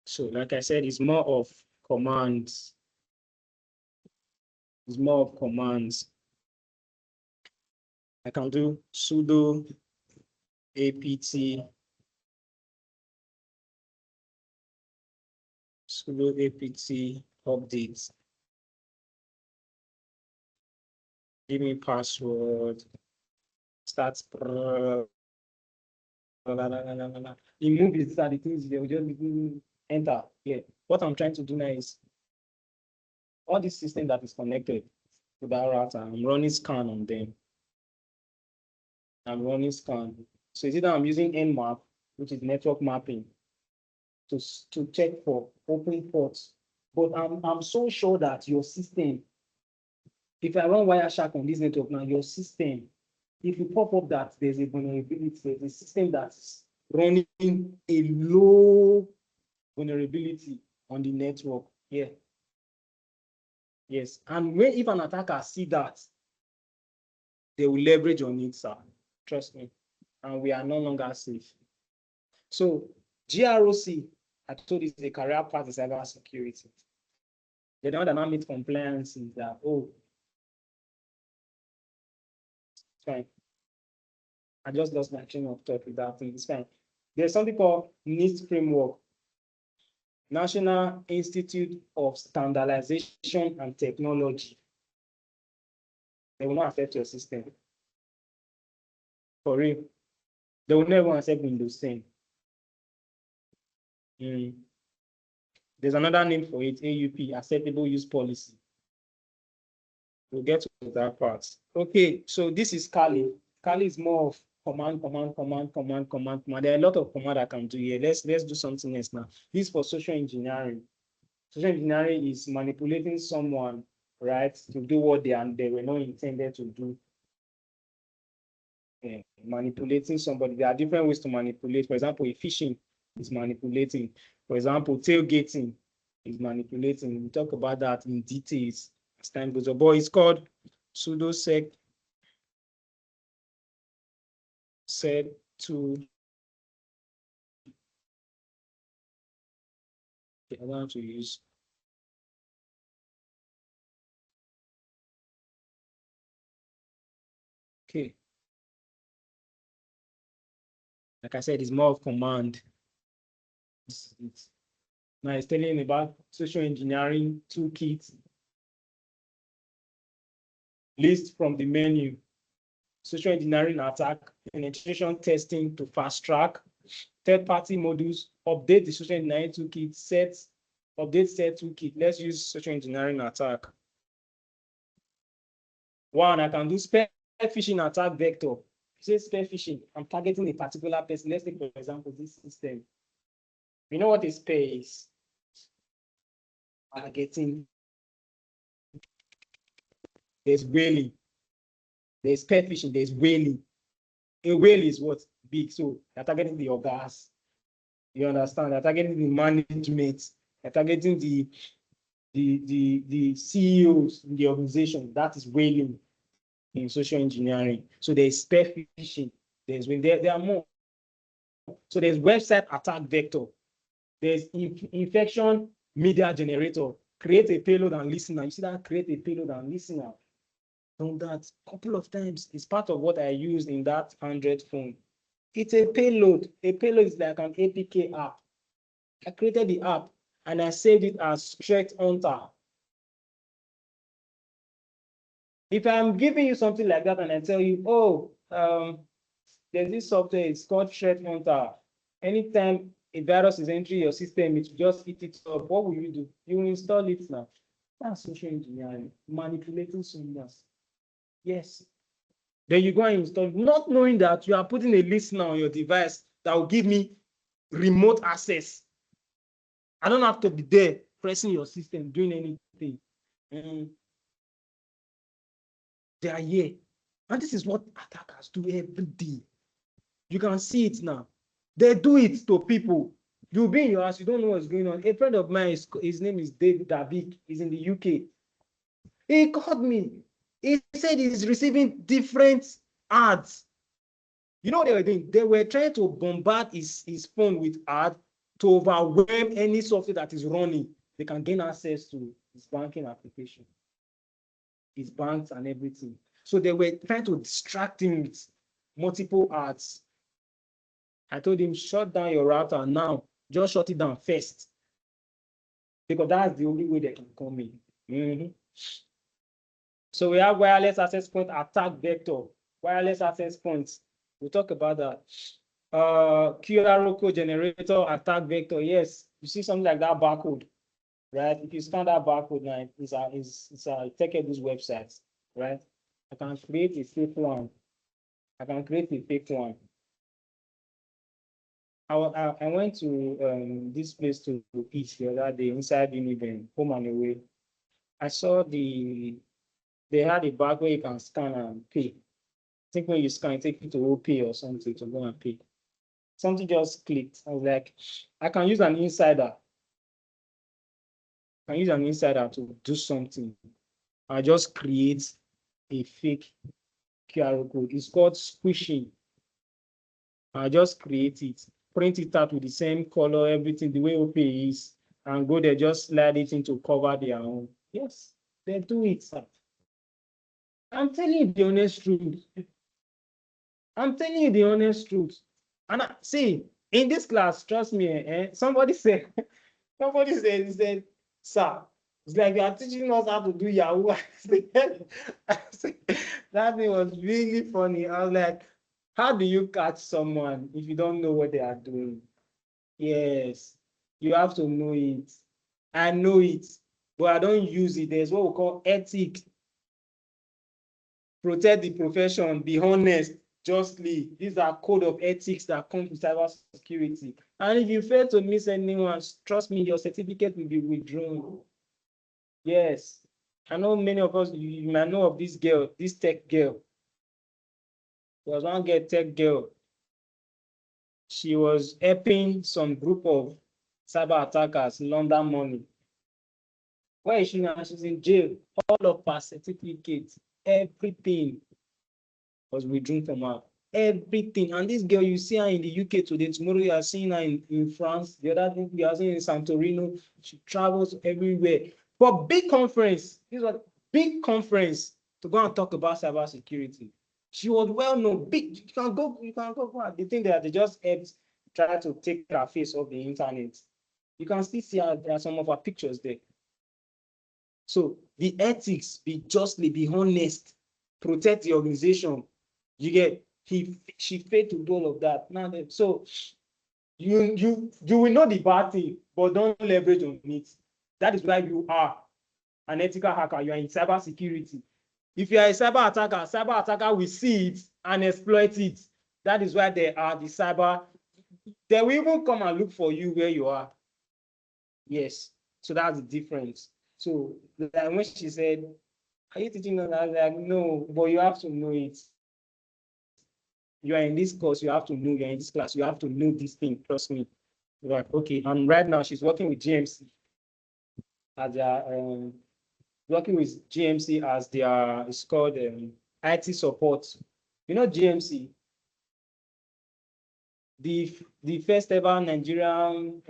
So like I said, it's more of commands. It's more of commands. I can do sudo apt update. Give me password. Start. You move it, start the things they will just enter. Yeah. What I'm trying to do now is all this system that is connected to that router, I'm running scan on them. I'm running scan. So it's either I'm using Nmap, which is network mapping, to check for open ports. But I'm so sure that your system, if I run Wireshark on this network now, your system, if you pop up that there's a vulnerability, there's a system that's running a low vulnerability on the network. Yeah. Yes. And when if an attacker see that, they will leverage on it, sir. Trust me. And we are no longer safe. So GROC, I told you, is a career path in cybersecurity. The one that now meet compliance is that, oh, fine. I just lost my train of thought with that thing. It's fine. There's something called NIST framework, National Institute of Standardization and Technology. They will not affect your system. For real. They will never accept Windows 10. There's another name for it, AUP, Acceptable Use Policy. We'll get to that part. Okay, so this is Kali. Kali is more of command. There are a lot of command I can do here. Let's do something else now. This is for social engineering. Social engineering is manipulating someone, right, to do what they were not intended to do. Yeah, manipulating somebody. There are different ways to manipulate. For example, phishing is manipulating. For example, tailgating is manipulating. We talk about that in details as time goes on. But it's called pseudosec said to. I want to use. Okay. Like I said, it's more of command. Now it's telling you about social engineering toolkit. List from the menu. Social engineering attack, penetration testing to fast track, third-party modules, update the social engineering toolkit, update set toolkit. Let's use social engineering attack. One, I can do spear phishing attack vector. Say spear phishing, I'm targeting a particular person. Let's take, for example, this system. You know what a spear is? Targeting. There's whaling. There's spear phishing, there's whaling. A whale is what? Big. So they're targeting the organs. You understand? They're targeting the management. They're targeting the CEOs in the organization. That is whaling in social engineering. So there's spear phishing. There are more. So there's website attack vector. There's infection media generator. Create a payload and listener. You see that? Create a payload and listener. Done that a couple of times. It's part of what I used in that 100 phone. It's a payload. A payload is like an APK app. I created the app and I saved it as Threat Hunter. If I'm giving you something like that and I tell you, oh, there's this software, it's called Threat Hunter. Anytime a virus is entering your system, it just eat it up. What will you do? You will install it now. That's social engineering, manipulating someone. Yes. Then you go and install, not knowing that you are putting a listener on your device that will give me remote access. I don't have to be there pressing your system, doing anything. They are here. And this is what attackers do every day. You can see it now. They do it to people. You'll be in your house, you don't know what's going on. A friend of mine, his name is David Davik, he's in the UK. He called me. He said he's receiving different ads. You know what they were doing? They were trying to bombard his phone with ads to overwhelm any software that is running. They can gain access to his banking application, his banks and everything. So they were trying to distract him with multiple ads. I told him, shut down your router now. Just shut it down first. Because that's the only way they can come in. So we have wireless access point attack vector. Wireless access points. We'll talk about that. QR code generator attack vector. Yes, you see something like that barcode, right? If you scan that barcode now, it's a TechEdu's website, right? I can create a fake one. I can create a fake one. I went to this place to eat the other day inside Uniben, home and away. I saw they had a bag where you can scan and pay. I think when you scan, it takes you to OPay or something to go and pay. Something just clicked. I was like, I can use an insider. I can use an insider to do something. I just create a fake QR code. It's called squishing. I just create it, print it out with the same color, everything, the way OPay is, and go there, just slide it into cover their own. Yes, they do it, sir. I'm telling you the honest truth. I'm telling you the honest truth. And see, in this class, trust me, somebody said, he said, sir, it's like you are teaching us how to do Yahoo. I said, that thing was really funny. I was like, how do you catch someone if you don't know what they are doing? Yes, you have to know it. I know it, but I don't use it. There's what we call ethics. Protect the profession, be honest, justly. These are code of ethics that come with cybersecurity. And if you fail to miss anyone, trust me, your certificate will be withdrawn. Yes. I know many of us, you might know of this girl, this tech girl. There was one girl, tech girl. She was helping some group of cyber attackers launder money. Where is she now? She's in jail. All of her certificates, everything was withdrawn from her. Everything. And this girl, you see her in the UK today. Tomorrow, you are seeing her in France. The other thing, you are seeing in Santorino. She travels everywhere. For big conference, this was big conference to go and talk about cybersecurity. She was well known. Big, you can go. The thing that they just helped try to take her face off the internet. You can still see her, there are some of her pictures there. So the ethics, be justly, be honest, protect the organization. You get, she failed to do all of that. Now, so you will know the bad thing, but don't leverage on it. That is why you are an ethical hacker. You are in cybersecurity. If you are a cyber attacker will see it and exploit it. That is why they are the cyber. They will even come and look for you where you are. Yes. So that's the difference. So like when she said, are you teaching us? I was like, no, but you have to know it. You are in this course, you have to know, you're in this class, you have to know this thing, trust me. Like, okay, and right now she's working with GMC as their working with GMC as their, it's called IT support. You know GMC, the first ever Nigerian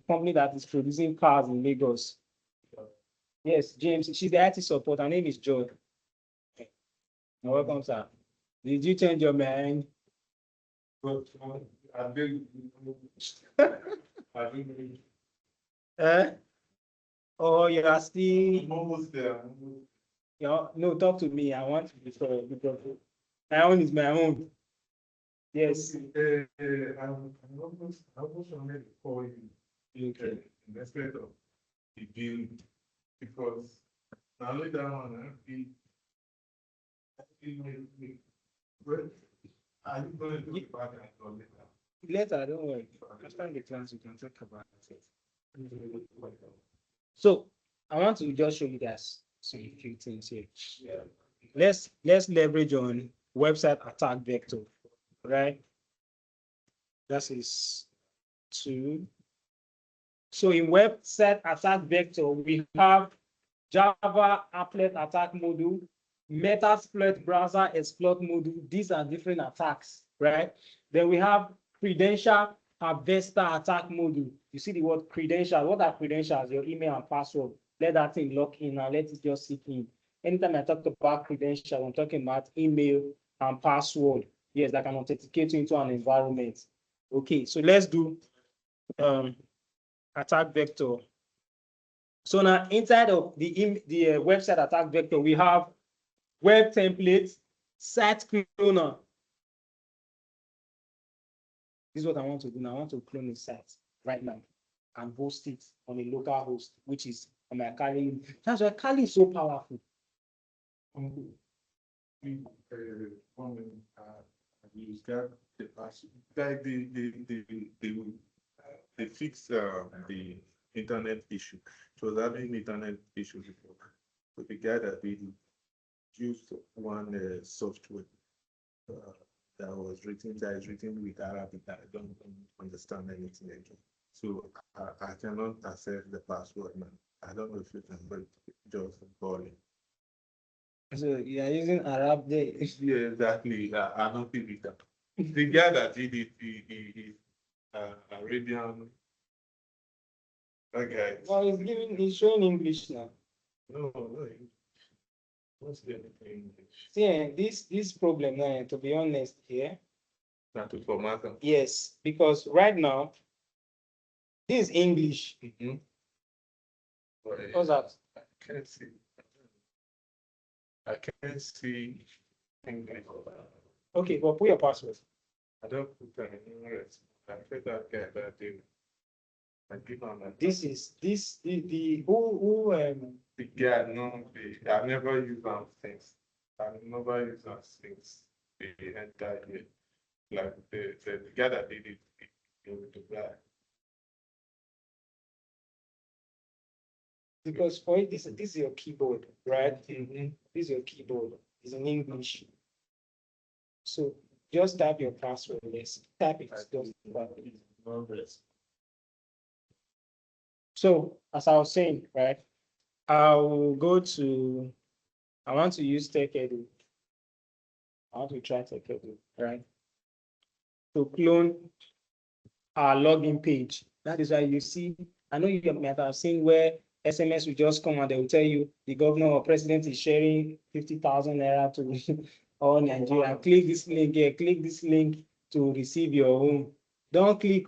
company that is producing cars in Lagos. Yes, GMC. She's the IT support. Her name is Joy. You're welcome, sir. Did you change your mind? I beg eh? Oh, you are still. I'm almost there. Yeah, no, talk to me. I want to be sure because my own is my own. Yes. I almost wanted to call you. Okay. Instead of the bill, because not only that one, well, are you going to do it back and later? Later, don't worry. After the class, we can talk about it. So I want to just show you guys some few things here. Yeah. Let's leverage on website attack vector, right? That is 2. So in website attack vector, we have Java applet attack module, Metasploit browser exploit module. These are different attacks, right? Then we have credential harvester attack module. You see the word credential. What are credentials? Your email and password. Let that thing lock in and let it just sit in. Anytime I talk about credential, I'm talking about email and password. Yes, that can authenticate you into an environment. Okay, so let's do attack vector. So now inside of the website attack vector, we have web templates, site cloner. This is what I want to do now. I want to clone a site right now and host it on a local host, which is on my Kali. That's why Kali is so powerful. Use that they fix the internet issue. So that having internet issue before. But the guy that did used one software that is written with Arabic that I don't understand anything again. So I cannot access the password now. I don't know if you can, but just calling. So you are using Arabic. Yeah, exactly. I don't think it. The guy that did it, he Arabian. Okay. Well, he's showing English now. No, no. What's the other thing? See, this problem now, to be honest, here, Not to format them. yes, because right now, this is English. What's that? I can't see. I can't see English. Okay, but put your password. I don't put any English. I think that guy that day. I give him a This is the who the guy, no, I never use them since. I never use them since the entire year. Like the guy that did it, with the guy. because for it, this is your keyboard, right? This is your keyboard. It's in English. So just type your password. Yes, type it. Just so as I was saying, right? I will go to. I want to use TechEdu. I want to try TechEdu, right? To clone our login page. That is why you see. I know you might have seen where SMS will just come and they will tell you the governor or president is sharing 50,000 naira to all Nigeria. Click this link here, click this link to receive your home. Don't click.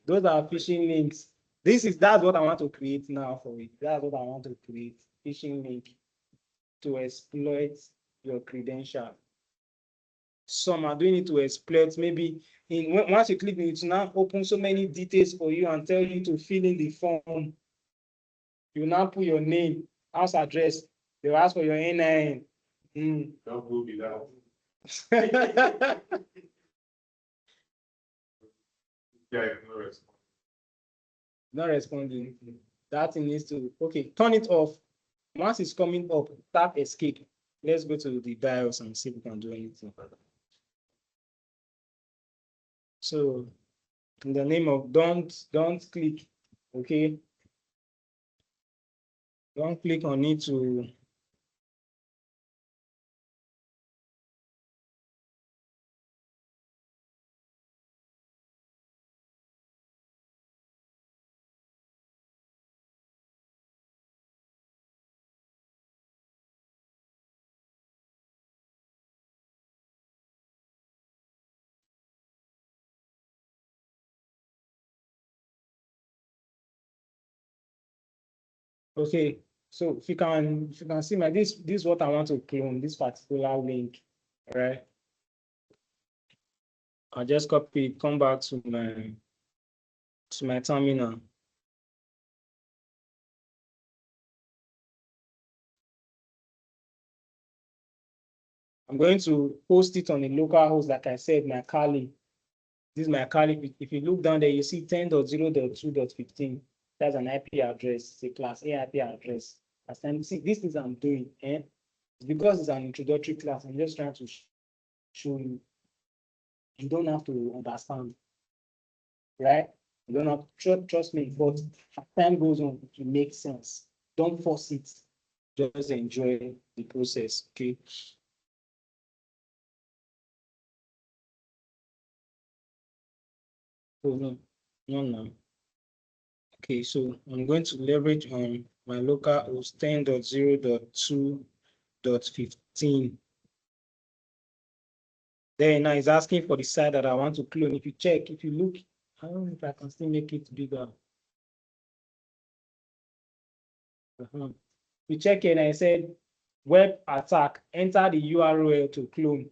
Those are phishing links. That's what I want to create now for it. That's what I want to create. Phishing link to exploit your credential. Some are doing it to exploit. Maybe once you click it, now open so many details for you and tell you to fill in the form. You now put your name, house address. They'll ask for your NIN. Don't go be that. Yeah, no response. Not responding. That thing needs to turn it off. Once it's coming up, tap escape. Let's go to the BIOS and see if we can do anything. So in the name of don't click, okay? Don't click on it to okay. So if you can see this is what I want to clone, this particular link, right? I'll just copy it, come back to my terminal. I'm going to post it on a local host, like I said, my Kali. This is my Kali. If you look down there, you see 10.0.2.15. That's an IP address. It's a class A IP address. As time, see, this is I'm doing, because it's an introductory class, I'm just trying to show you. You don't have to understand, right? You don't have to trust me, but as time goes on, it will make sense. Don't force it. Just enjoy the process, okay? Oh, no. Okay, so I'm going to leverage on my local host 10.0.2.15. Then now it's asking for the site that I want to clone. If you check, if you look, I don't know if I can still make it bigger. You check it and I said web attack, enter the URL to clone.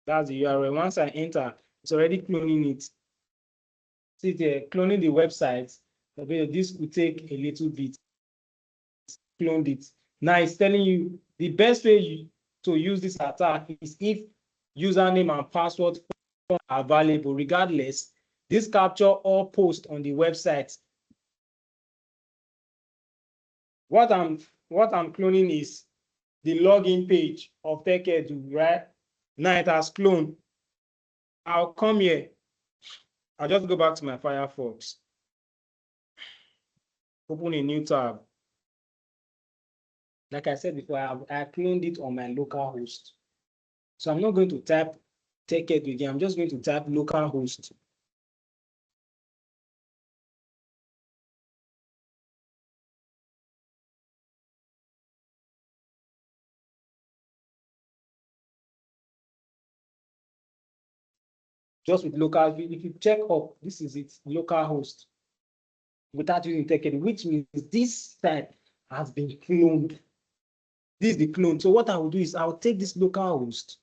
That's the URL. Once I enter, it's already cloning it. See there, cloning the website. This could take a little bit. Cloned it. Now it's telling you the best way to use this attack is if username and password are available. Regardless, this capture all post on the website. What I'm cloning is the login page of TechEdu, right? Now it has cloned. I'll come here. I'll just go back to my Firefox. Open a new tab. Like I said before, I cloned it on my local host. So I'm not going to type take it again. I'm just going to type localhost. Just with local, if you check up, this is it, localhost, without using take, which means this site has been cloned. This is the clone. So what I will do is I'll take this local host.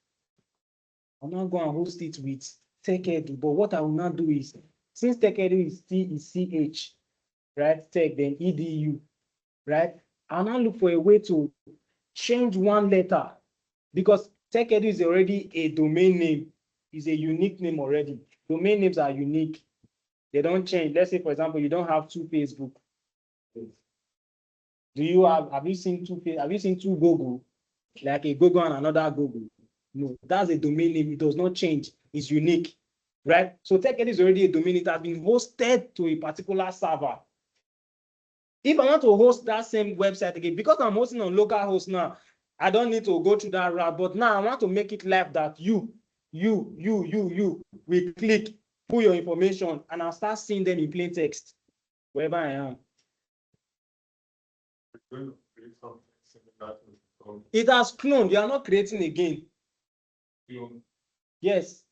I'll now go and host it with TechEdu. But what I will now do is, since TechEdu is T is CH, right? Tech, then EDU, right? I'll now look for a way to change one letter because TechEdu is already a domain name, is a unique name already. Domain names are unique. They don't change. Let's say, for example, you don't have two Facebook. Do you have you seen two Google? Like a Google and another Google? No, that's a domain name. It does not change. It's unique, right? So TechEd is already a domain. It has been hosted to a particular server. If I want to host that same website again, because I'm hosting on localhost now, I don't need to go through that route. But now I want to make it live that you will click, put your information, and I'll start seeing them in plain text wherever I am. It has cloned. You are not creating again. Yes.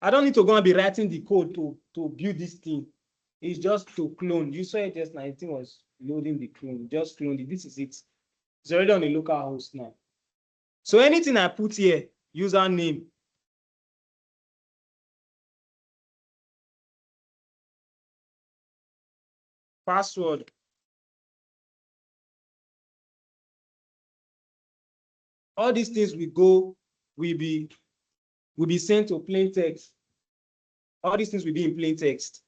I don't need to go and be writing the code to build this thing. It's just to clone. You saw it just now. I think was loading the clone. Just clone it. This is it. It's already on the local host now. So anything I put here, username, password, all these things will be sent to plain text. All these things will be in plain text.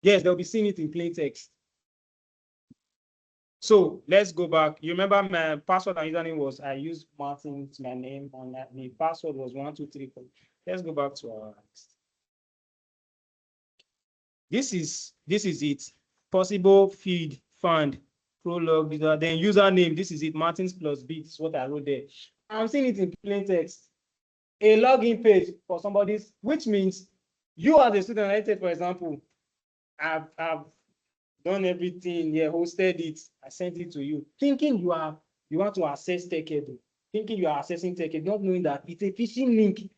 Yes, they'll be seeing it in plain text. So let's go back. You remember my password and username was, I used Martin's, my name, and the password was 1234. Let's go back to our next. This is it. Possible feed, fund, prologue, then username. This is it. Martins plus B. This is what I wrote there. I'm seeing it in plain text. A login page for somebody's, which means you as a student, let's say, for example, I've done everything, yeah, hosted it, I sent it to you, thinking you want to access TechEdu, thinking you are accessing TechEdu, not knowing that it's a phishing link.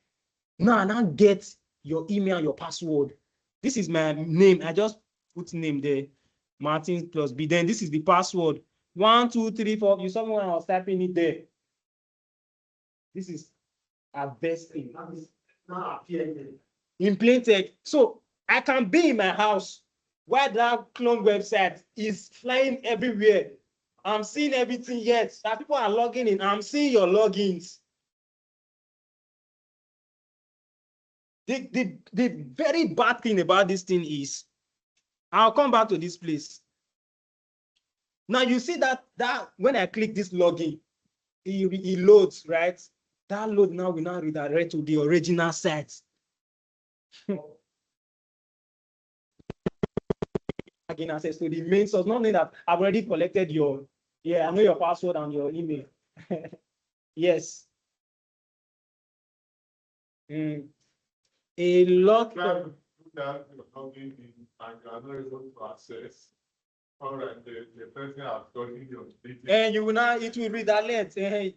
Now get your email, your password. This is my name. I just put name there, Martin plus B. Then this is the password. 1, 2, 3, 4. You saw me when I was typing it there. This is our best thing. In plain text. So I can be in my house where that clone website is flying everywhere. I'm seeing everything yet. That people are logging in. I'm seeing your logins. The very bad thing about this thing is, I'll come back to this place. Now you see that when I click this login, it loads, right? That load now will now redirect to the original site. Again, access to the main source, not only that I've already collected your, I know your password and your email. Yes. A lot of that you're logging in and you are not able to access. All right, the person has gotten your details. And you will now, it will redirect. And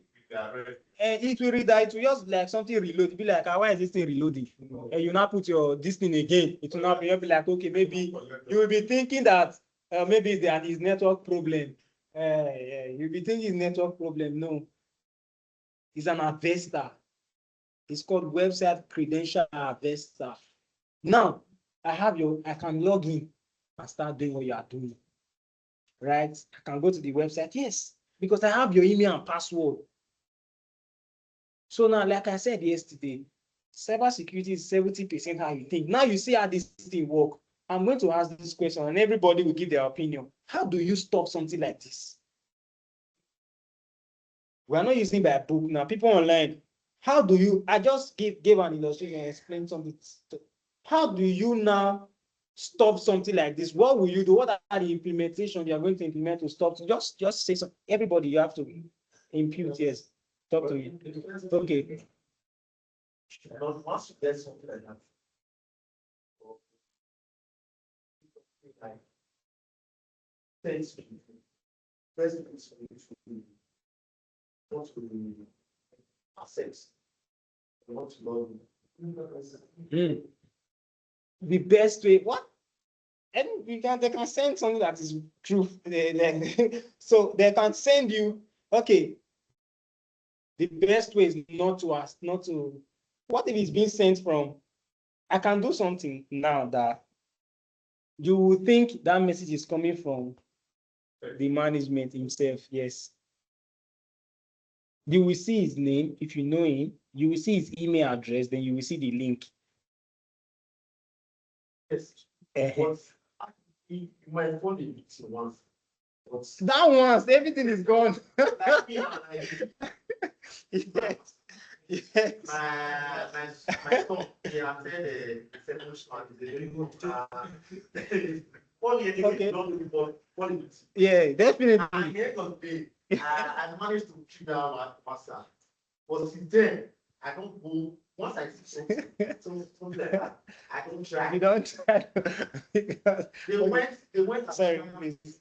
it will redirect. It will just like something reload. Be like, why is this thing reloading? And you now put your this thing again. It will not be like, okay, maybe you will be thinking that maybe there is network problem. You'll be thinking it's network problem. No, it's an harvester. It's called website credential harvester. Now I can log in and start doing what you are doing. Right? I can go to the website. Yes, because I have your email and password. So now, like I said yesterday, cybersecurity is 70% how you think. Now you see how this thing works. I'm going to ask this question and everybody will give their opinion. How do you stop something like this? We are not using by a book now. People online, how do you, I just gave an illustration and explained something. How do you now stop something like this? What will you do? What are the implementation you are going to implement to stop? Just say something. Everybody, you have to impute. Yes. Talk to me. Okay. Because once you get something like that, like thanks to presidents want to access, they want to love you. The best way, what? And they can send something that is true. So they can send you, okay, the best way is not to ask, not to, what if it's being sent from, I can do something now that you will think that message is coming from the management himself. Yes. You will see his name. If you know him, you will see his email address, then you will see the link. Yes. Uh-huh. But he might phone it once. But That once, everything is gone. like me, Yes. Yes. my son, he attended the second shot. He's a very good. Only Okay. not before politics. Yeah, definitely. At the end of the day, I managed to keep that master. But since then, I don't go. Once I see something like that, I don't try. You don't try. Because They went. sorry, please.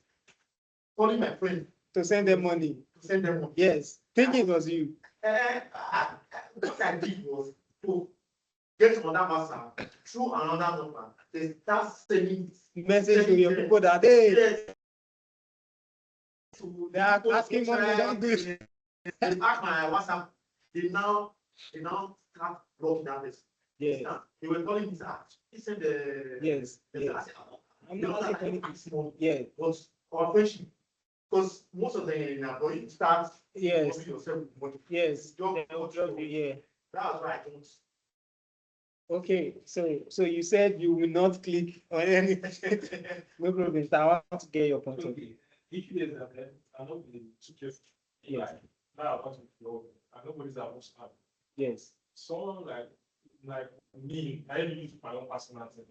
Calling my friend To send them money. to send them money. Yes. Thinking it was you. What I did was to get another master through another number. They start sending Message to your people that hey, yes, they are asking money, they don't do it. They ask my WhatsApp. They now start blocking that person. Yeah. They were calling me that. He said the Yes. I Yes. said, I'm you know, not I taking don't it. ask money. Yeah. But our friendship, because most of them are going to start Yes. loving yourself with money. Yes. Don't They will drop you. Yeah. That's why I don't. Okay. So you said you will not click on anything. No problem. So I want to get your point of view. Issue is that I'm not really too careful. Yes. Now I want to know, and nobody's that much time. Yes. Someone like me, I use my own personal thing.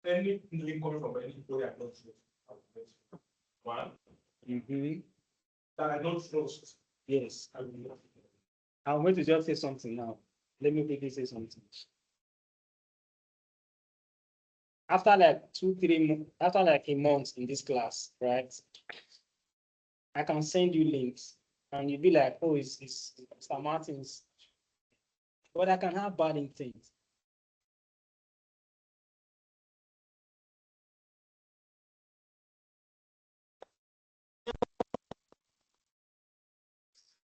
Any link coming from anybody I don't trust, I will let you. One, Mm-hmm. that I don't trust, Yes. I will not. I'm going to just say something now. Let me quickly say something. After like 2-3 months, after like a month in this class, right? I can send you links and you'll be like, oh, it's Mr. Martin's. But I can have bad intent.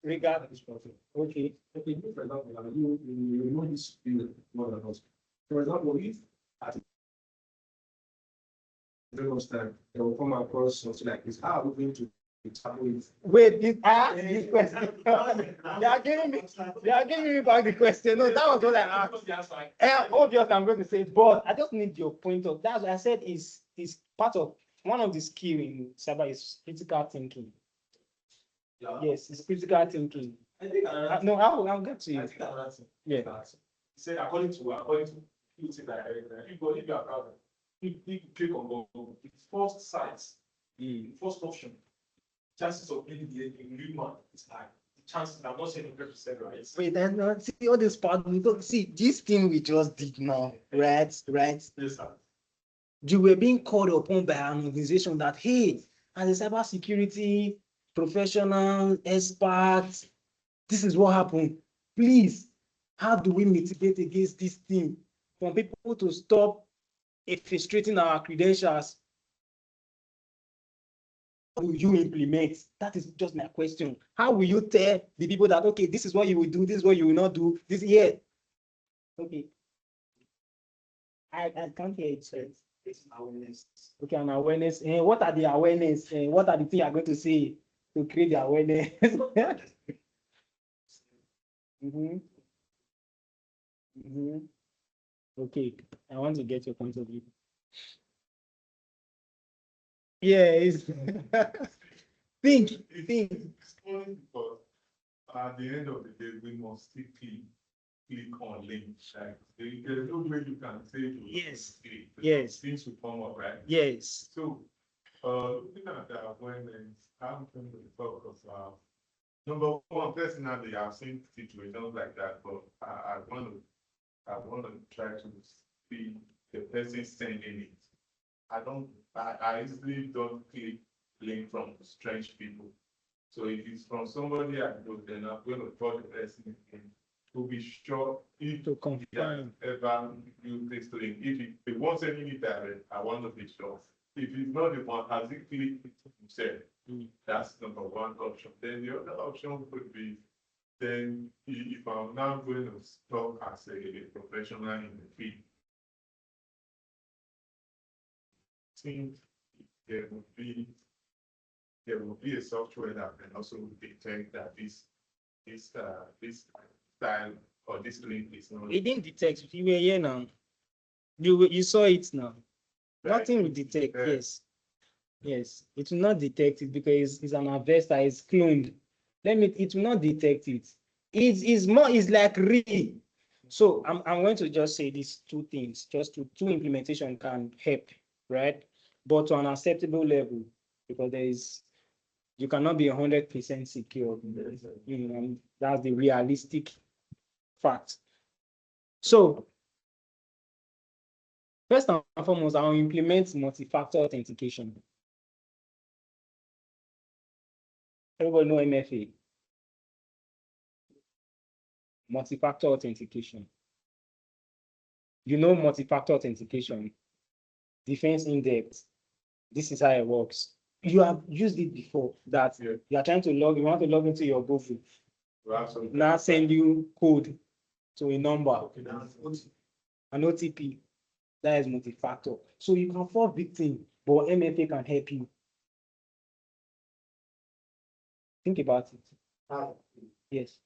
Regarding this problem. Okay. Okay, for example, you know this field more than us. For example, if at very much time they will come across something like this, how are we going to tackle it? Wait, I asked this question. They are giving me back the question. No, that was what I asked. Obviously, I'm going to say, but I just need your point of that's what I said is part of one of the skill in cyber is critical thinking. Yes, it's critical thinking. I think No, I'll get to I you. think another thing. Yeah. Say according to you think that if you are proud, if you click on Google, the first site, the first option, chances of being the human is high. The chances, I'm not saying 100%, right? Wait, and see all this part. See this thing we just did now, right? Yes, sir. You were being called upon by an organization that, hey, as a cybersecurity professional, expert, this is what happened. Please, how do we mitigate against this thing? For people to stop frustrating our credentials, how will you implement? That is just my question. How will you tell the people that, okay, this is what you will do, this is what you will not do, this, yeah. Okay. I can't hear it, sir. It's awareness. Okay, an awareness. What are the awareness? What are the things you are going to say to create the awareness? Mm-hmm. Mm-hmm. Okay, I want to get your point of view. Yeah, it's think. It's only because at the end of the day, we must still click on links. Like there's no way you can say to Yes. click. Yes. Things will come up, right? Yes. So looking at the awareness, I'm going to talk of Number one, personally, I've seen situations like that, but I want to try to see the person sending it. I easily don't click link from strange people. So if it's from somebody I know, then I'm going to call the person again to be sure if To he has confirm. ever used this link. If he wants sending it direct, I want to be sure. If he's not the one, has he clicked it himself? That's number one option. Then the other option could be, then if I'm now going to talk as a professional in the field, think there would be a software that can also detect that this style or this link is not It didn't detect. You were here now. You saw it now. right. Nothing will detect. Yeah. Yes. Yes. It will not detect it because it's an investor, it's cloned. It will not detect it. It's like real. So I'm going to just say these two things, just two implementation can help, right? But to an acceptable level, because you cannot be 100% secure. That's the realistic fact. So first and foremost, I'll implement multi-factor authentication. Everybody know MFA, multi-factor authentication. You know multi-factor authentication, defense in depth. This is how it works. You have used it before that you are trying to you want to log into your Google. Now send you code to a number, an OTP. That is multi-factor. So you can fall victim, but MFA can help you. Think about it. Yes.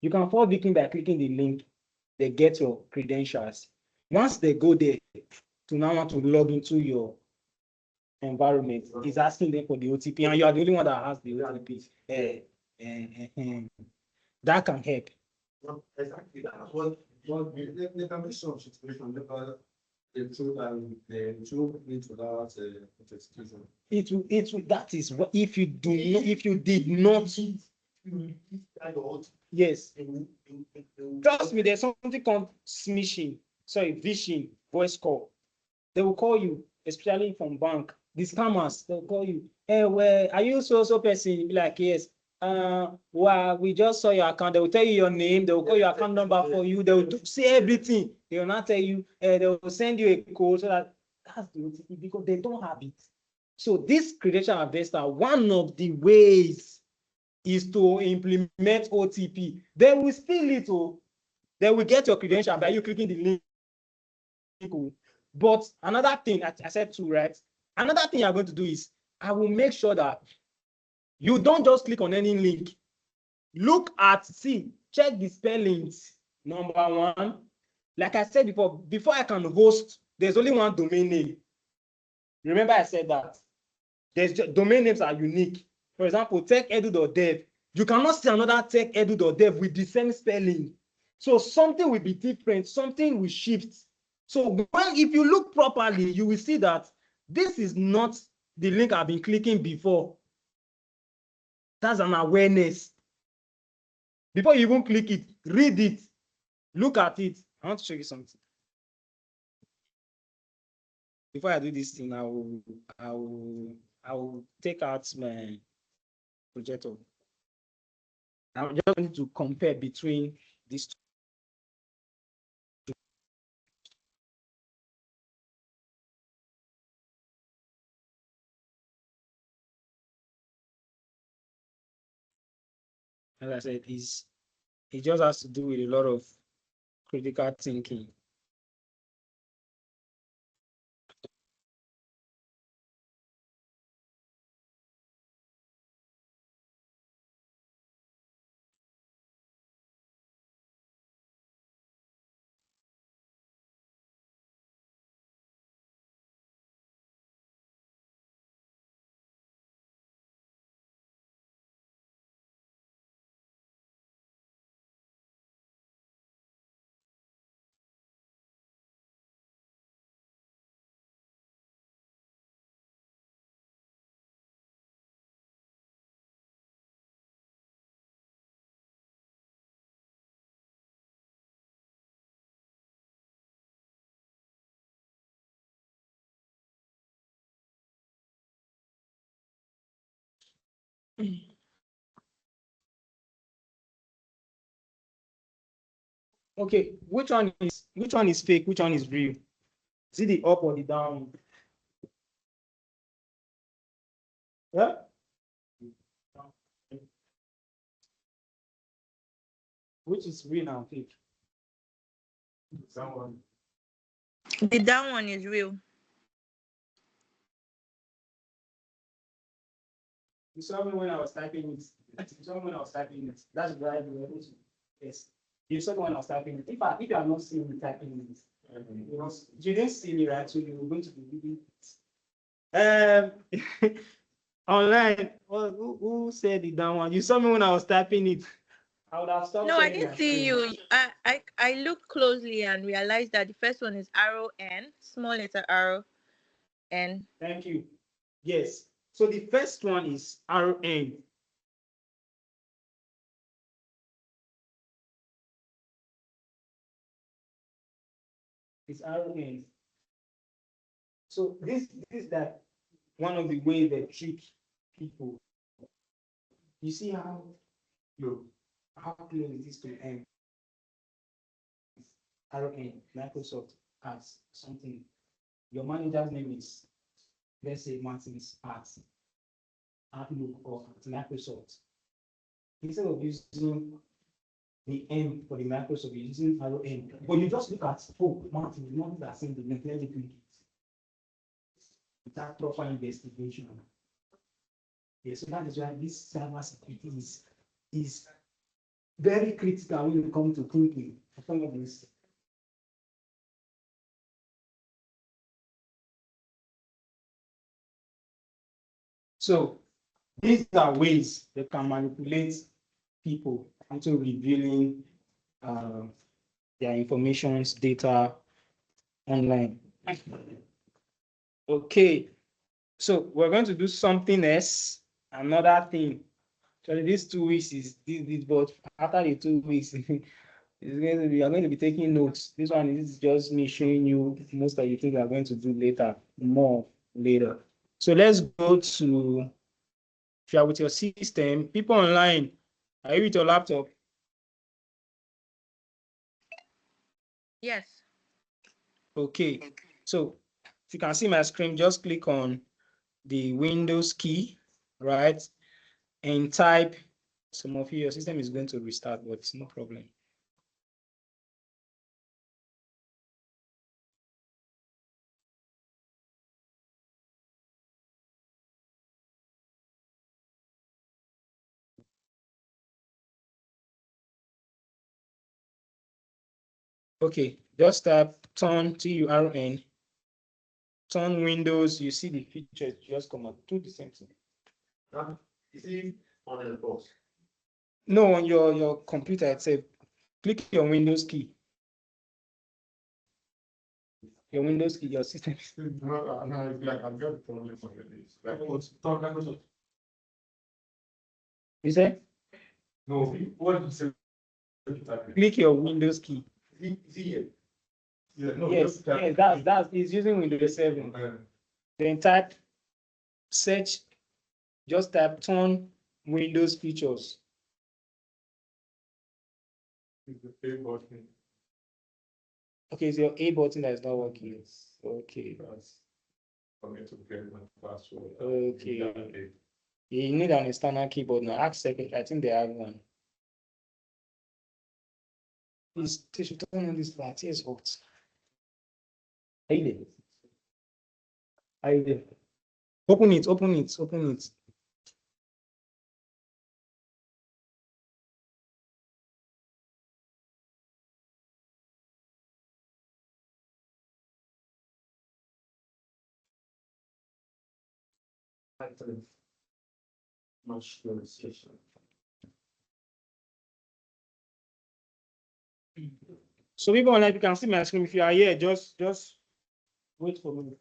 You can fall victim by clicking the link, they get your credentials. Once they go there to now want to log into your environment, it's asking them for the OTP, and you are the only one that has the OTP. That can help. Exactly. That's what they can be some situation because the two need to that authentication. That is what if you did not. Yes. Trust me, there's something called phishing voice call. They will call you, especially from bank. The scammers, they'll call you. Hey, well, are you so person? You'll be like, yes. Well, we just saw your account. They will tell you your name, they will call your account number for you, they will say everything. They will not tell you, they will send you a code so that's the OTP because they don't have it. So this credential investor, one of the ways is to implement OTP. They will steal it, they will get your credential by you clicking the link. But another thing, I said too, right? Another thing you're going to do is I will make sure that you don't just click on any link. Check the spellings. Number one, like I said before I can host, there's only one domain name. Remember I said that. Domain names are unique. For example, techedu.dev. You cannot see another techedu.dev with the same spelling. So something will be different, something will shift. So if you look properly, you will see that this is not the link I've been clicking before. That's an awareness. Before you even click it, read it, look at it. I want to show you something. Before I do this thing, I will take out my projector. I'm just going to compare between these two. As I said, it just has to do with a lot of critical thinking. Okay, which one is fake? Which one is real? Is it the up or the down? Yeah. Which is real and fake? That one. The down one is real. You saw me when I was typing it. You saw me when I was typing it. That's why you were able to. Yes. You saw me when I was typing it. If you are not seeing me typing it, you didn't see me, right? So you were going to be reading it. Online. Who said the down one? You saw me when I was typing it. I would have stopped No, I sharing didn't my see screen. you. I looked closely and realized that the first one is arrow N, small letter arrow N. Thank you. Yes. So the first one is RN. It's RN. So this is that one of the ways they trick people. You see how close it is to M. RN, Microsoft has something. Your manager's name is, let's say, Martin's at Outlook or at Microsoft. Instead of using the M for the Microsoft, you're using RN. But you just look at, oh, Martin, you know that same thing, let me click it. Without proper investigation. Yeah, so that is why this cybersecurity is very critical when it comes to thinking for some of this. So these are ways they can manipulate people into revealing their information's data online. Okay, so we're going to do something else, another thing. So these 2 weeks is this, but after the 2 weeks, we are going to be taking notes. This one is just me showing you most of the things we are going to do later, more later. So let's go to, if you are with your system, people online, are you with your laptop? Yes. Okay, so if you can see my screen, just click on the Windows key, right? And type, some of you, your system is going to restart, but it's no problem. Okay, just type turn, TURN, turn Windows, you see the features just come out, do the same thing. Is he on the box? No, on your computer itself, click your Windows key. Your Windows key, your system. No, it's like I've got a problem with this. Like, talk like this. You say? No, what did you say? Click your Windows key. Is he here? Yeah, no, Yes, yes, that's it's using Windows 7. Then type search, just type turn Windows features. It's the pay button. Okay, it's your A button that is not working. Okay. That's for me to get my password. Okay. You need an external keyboard now. Ask second. I think they have one. Please, they should turn on this light. Here's hot. Are you there? Are you there? Open it, open it, open it. Much session. So people online, you can see my screen. If you are here, just wait for me.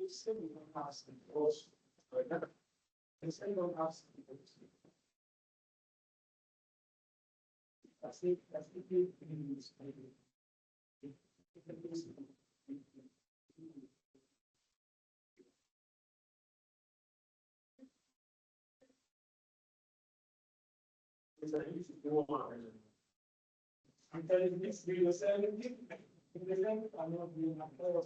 say we don't have some also, they say we don't have some. That's it, I'm telling you, this video 70. If the length are not being applied,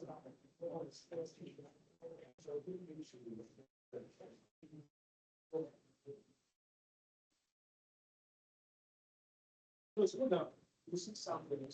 so slow down. You see something.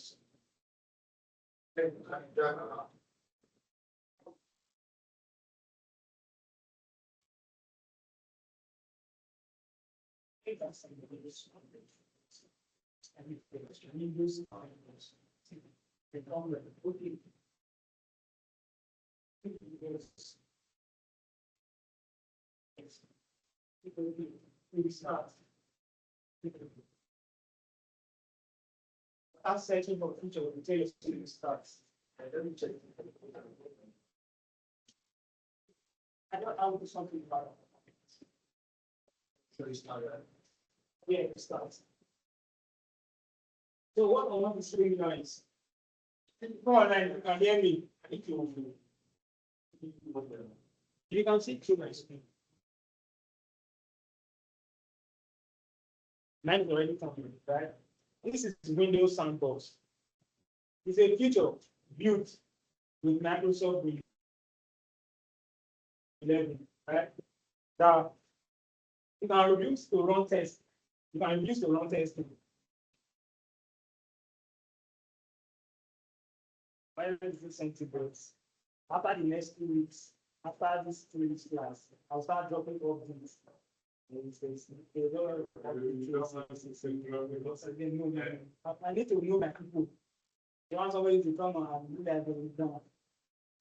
Start searching for future will tell you to start. Let me check. I don't know do something about it. So it's not right. Yeah, it starts. So what I want to show you now is, go online, you can hear me. You can see through my screen. Mine is already coming, right? This is Windows Sandbox. It's a feature built with Microsoft Windows 11, right? That you can use to run tests. You can use to run testing. Why is this centigrades? After the next 2 weeks, after this 2 weeks class, I'll start dropping off these. I need to know my people. You want somebody to come and do that.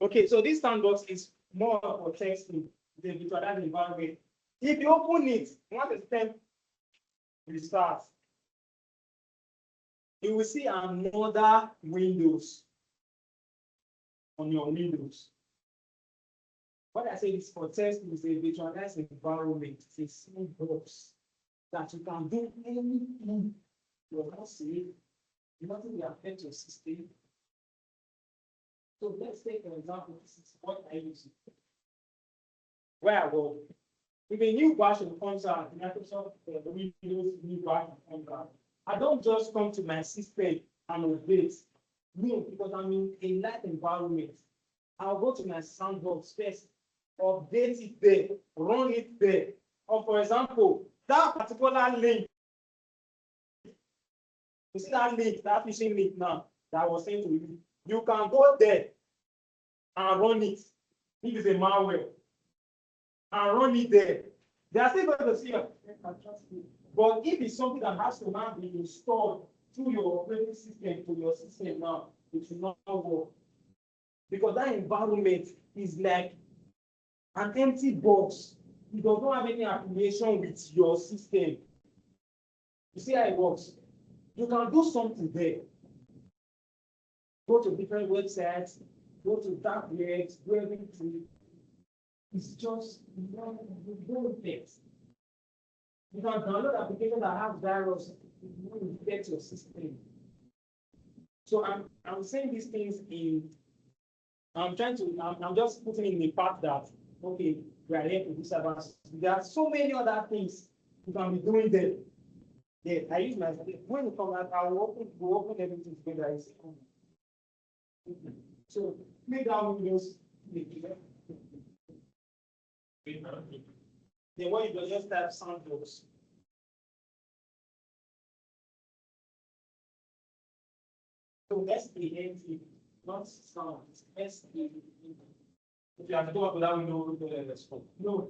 Okay, so this sandbox is more for testing the virtualized environment. If you open it, once the step restarts, you will see another Windows on your Windows. What I say is for testing is a virtualized environment. It's a sandbox that you can do anything you're not saying, nothing will affect your system. So let's take an example. This is what I use. Where I go. If a new version comes out, Microsoft Windows new version comes out, I don't just come to my system and update. No, because I'm in a live environment. I'll go to my sandbox first, update it there, run it there. Or for example, that particular link, you see that link, that phishing link now that I was saying to you, you can go there and run it. If it's a malware, and run it there. They are still going to see it. But if it's something that has to now be installed through your operating system to your system now, it will not work. Because that environment is like an empty box. It does not have any affiliation with your system. You see how it works? You can do something there. Go to different websites, go to dark webs, do everything. It's just don't text. You can download applications that have virus to infect your system. So I'm saying these things in. I'm just putting in the part that okay, we are here to do cybersecurity. There are so many other things you can be doing there. Yeah, I use my when you come out, I will open everything together. So make that Windows. Then what you do, just type sandbox. So SAND, not sound, SAND. If you have to go up without window, no.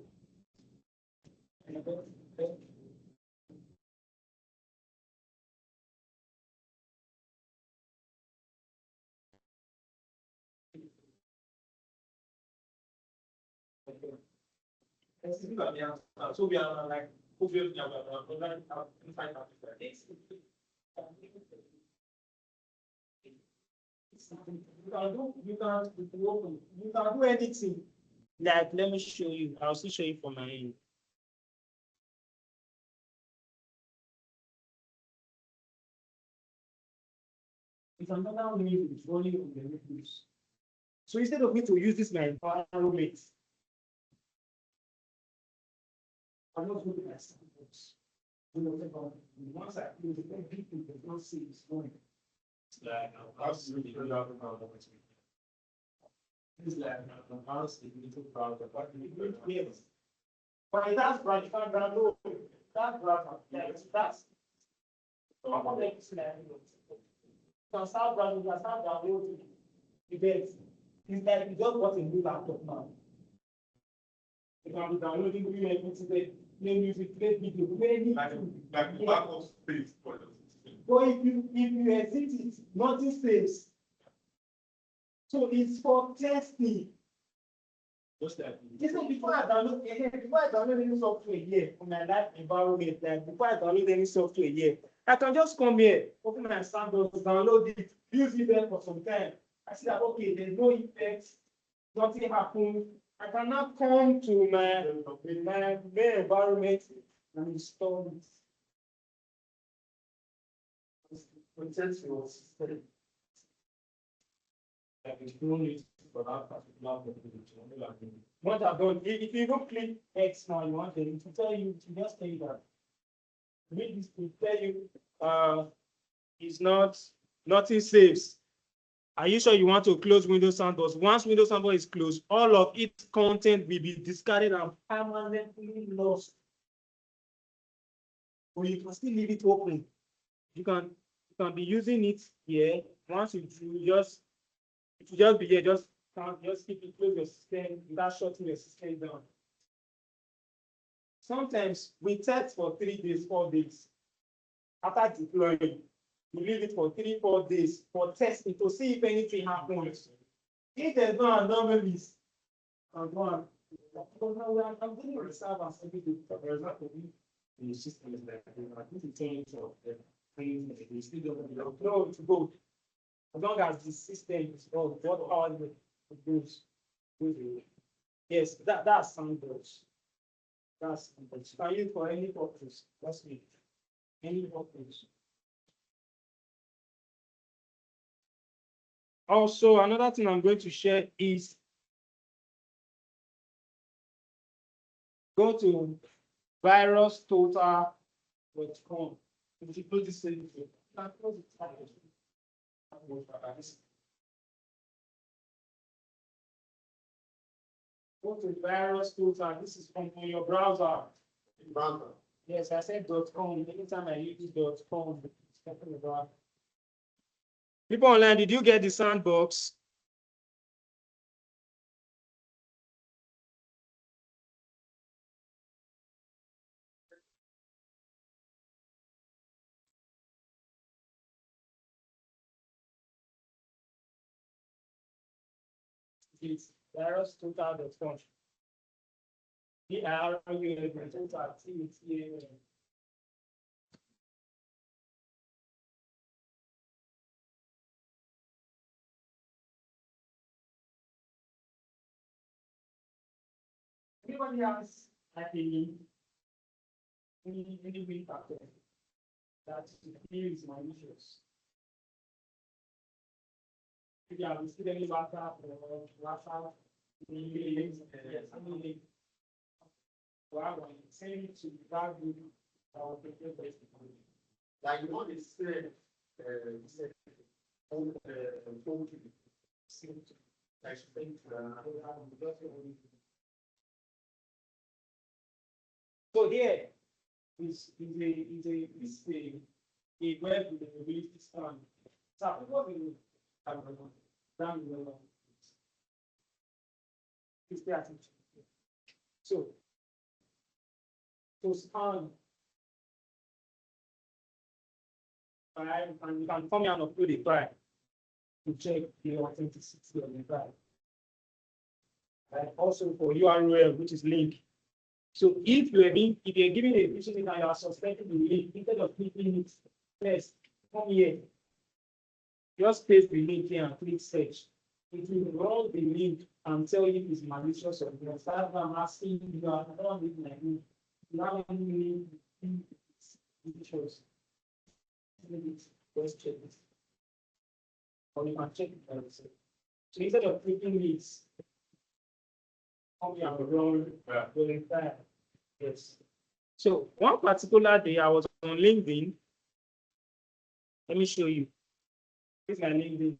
So we are like, you can do anything. Like, let me show you. I'll still show you from my end. If another way is running on the reviews. So instead of me to use this my environment, I'm not going to my samples. Once I close it, then people does not see it's going. It's like house is really proud of it. It's like house is really proud of it. Yes. But it has brand, you can't download. That's brand, that's. Can start branding, can start downloading events. It's like you just bought a new laptop now. You can be downloading new equipment, play music, play video, play anything. Like the backup space for the system. But if you exit it, nothing saves. So it's for testing. Just like. Before I download any software here on my live environment, like before I download any software here, I can just come here, open my sandbox, download it, use it there for some time. I see that okay, there's no effects, nothing happened. I can now come to my main environment and install it. Protect your system. Like it's only for that particular application. What I've done, if you don't click X now, you want it to tell you, to just tell you that. Make this to tell you, it's not, nothing saves. Are you sure you want to close Windows Sandbox? Once Windows Sandbox is closed, all of its content will be discarded and permanently lost. Or you can still leave it open. You can be using it here. Once you just be here, just keep it, close your system without shutting your system down. Sometimes we test for 3 days, 4 days. After deploying, we leave it for 3, 4 days for testing to see if anything happens. If there's no anomalies, I'm going. I'm doing reserve and everything. For example, the system is like I think it turns off the things that we still don't know to go. As long as the system is on, what power it goes. Yes, that's sandbox. That's sandbox. Can use for any purpose. That's me. Any purpose. Also, another thing I'm going to share is go to virustotal.com. If you put this in, go to virustotal. This is from your browser. Yes, I said .com. Anytime I use .com, it's talking about. People online, did you get the sandbox? It's virustotal.com. Anybody else like any factor that is my issues? If you have received any WhatsApp or WhatsApp, yes, I mean, wow, send it to that group. Like you want to say, so here is a web with a release scan. So what we have done is pay attention. So to scan file, and you can come here and upload a file to check the authenticity of the file. And also for URL, which is link. So if you're giving a phishing link and you are suspecting the link, instead of clicking it first, come here. Just paste the link here and click search. it will run the link and tell you if it's malicious or not. That's why I'm asking you, I don't need like me. You have any malicious? Just check it. Or you can check it by yourself. So instead of clicking this, come here and run verify. Yes. So one particular day I was on LinkedIn. Let me show you. This is my LinkedIn.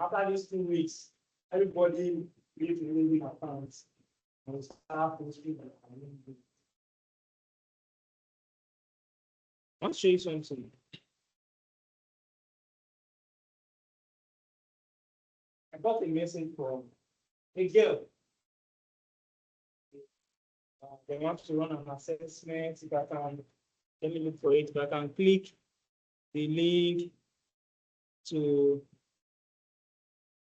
After these 2 weeks, everybody create a LinkedIn account and start posting on LinkedIn. I want to show you something. I got a message from a girl. They want to run an assessment. If I can, let me look for it. If I can click the link to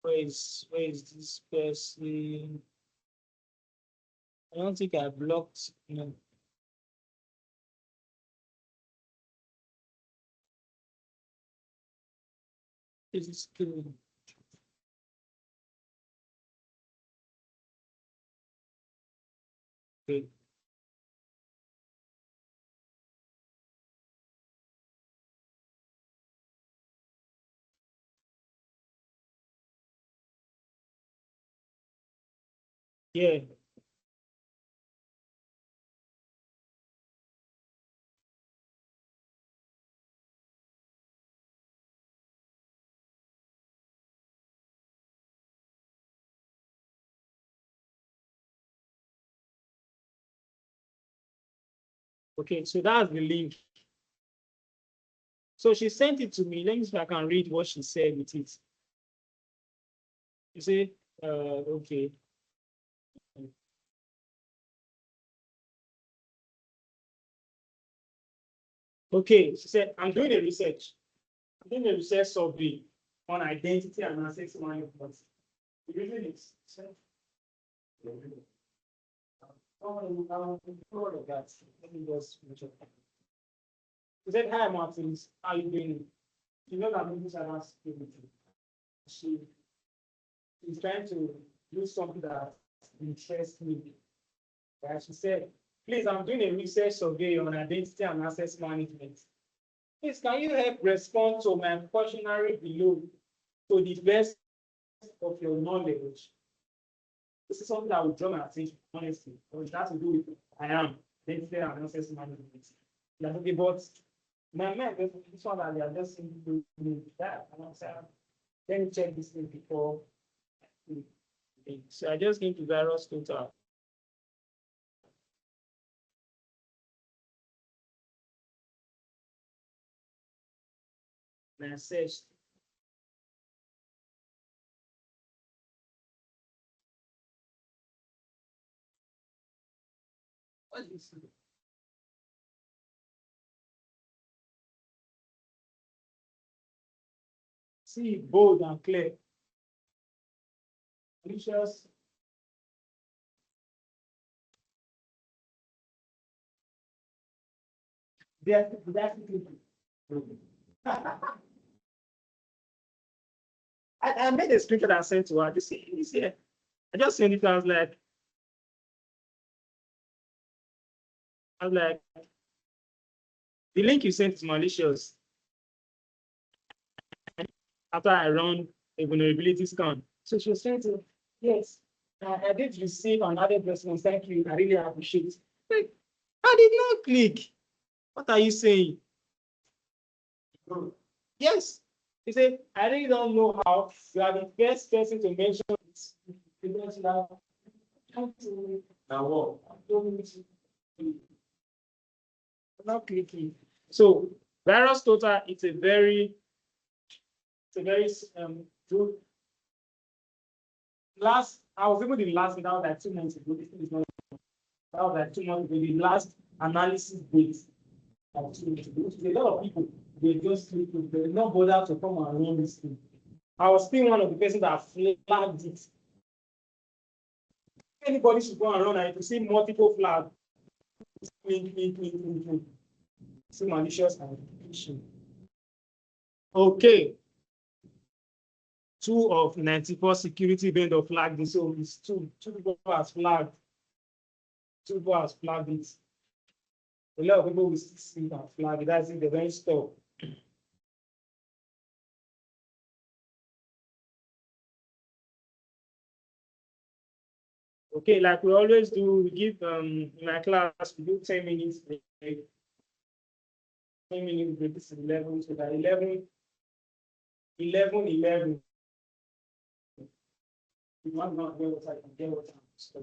where is this person? I don't think I blocked. No. This is cool. Okay. Yeah. Okay, so that's the link. So she sent it to me. Let me see if I can read what she said with it. You see, okay. Okay, she said, I'm doing a research. I'm doing a research survey on identity and access management. The reason is, let me just finish up. She said, hi, Martins, how you doing? You know that English and security. She is trying to do something that interests me. Right? She said, please, I'm doing a research survey on identity and access management. Please, can you help respond to my questionnaire below to the best of your knowledge? This is something that will draw my attention, honestly. Because it has to do with I am identity and access management. Yeah, okay, but my man, this one that they are just simply doing that. And I'm saying, let me check this thing before. So I just came to Virus Total. And I searched. What is this? See, bold and clear. Malicious. That's I made a screenshot and sent to her. This year. I just sent it. I was like, the link you sent is malicious. After I run a vulnerability scan. So she was saying to, yes, I did receive an added response. Thank you. I really appreciate it. Like, I did not click. What are you saying? Yes. He said, I really don't know how. You are the first person to mention it. Because now, now what? I'm not clicking. So, Virus Total, it's a very good. I was able to the last, that was like 2 months ago. This thing is not, that was like 2 months ago. The last analysis date of 2 months ago. A lot of people, they just click, they did not bother to come and run this thing. I was still one of the persons that flagged it. Anybody should go and run, and if you see multiple flags, link. See malicious application. Okay. 2 of 94 security vendor flagged this. So it's two people has flagged. 2 people has flagged it. A lot of people will see it and flag it. That's it, they don't stop. Okay, like we always do, we give in my class, we do 10 minutes break. 10 minutes break, this is 11, so that 11. You want not get what I can get what I'm stuck.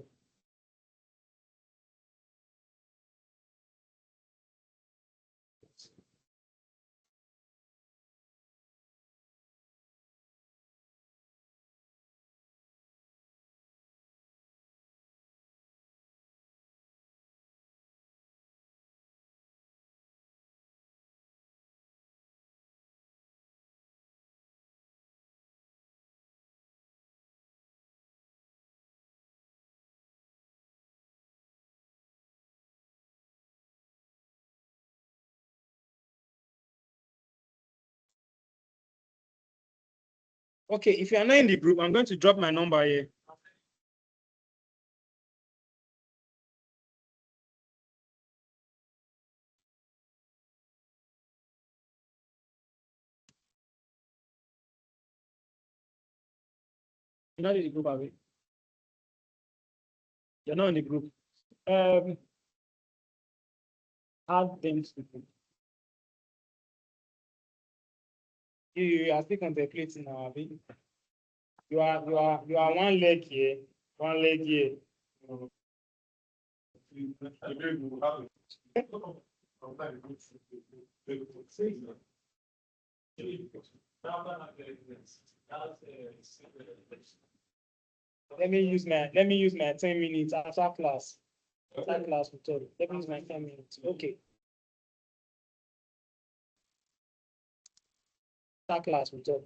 Okay, if you are not in the group, I'm going to drop my number here. You're not in the group, Abby. You're not in the group. Add them to the group. You are still contemplating now, Abby. You are one leg here, one leg here. Let me use my 10 minutes after class. After class we talk. Let me use my 10 minutes. Okay. After class we talk.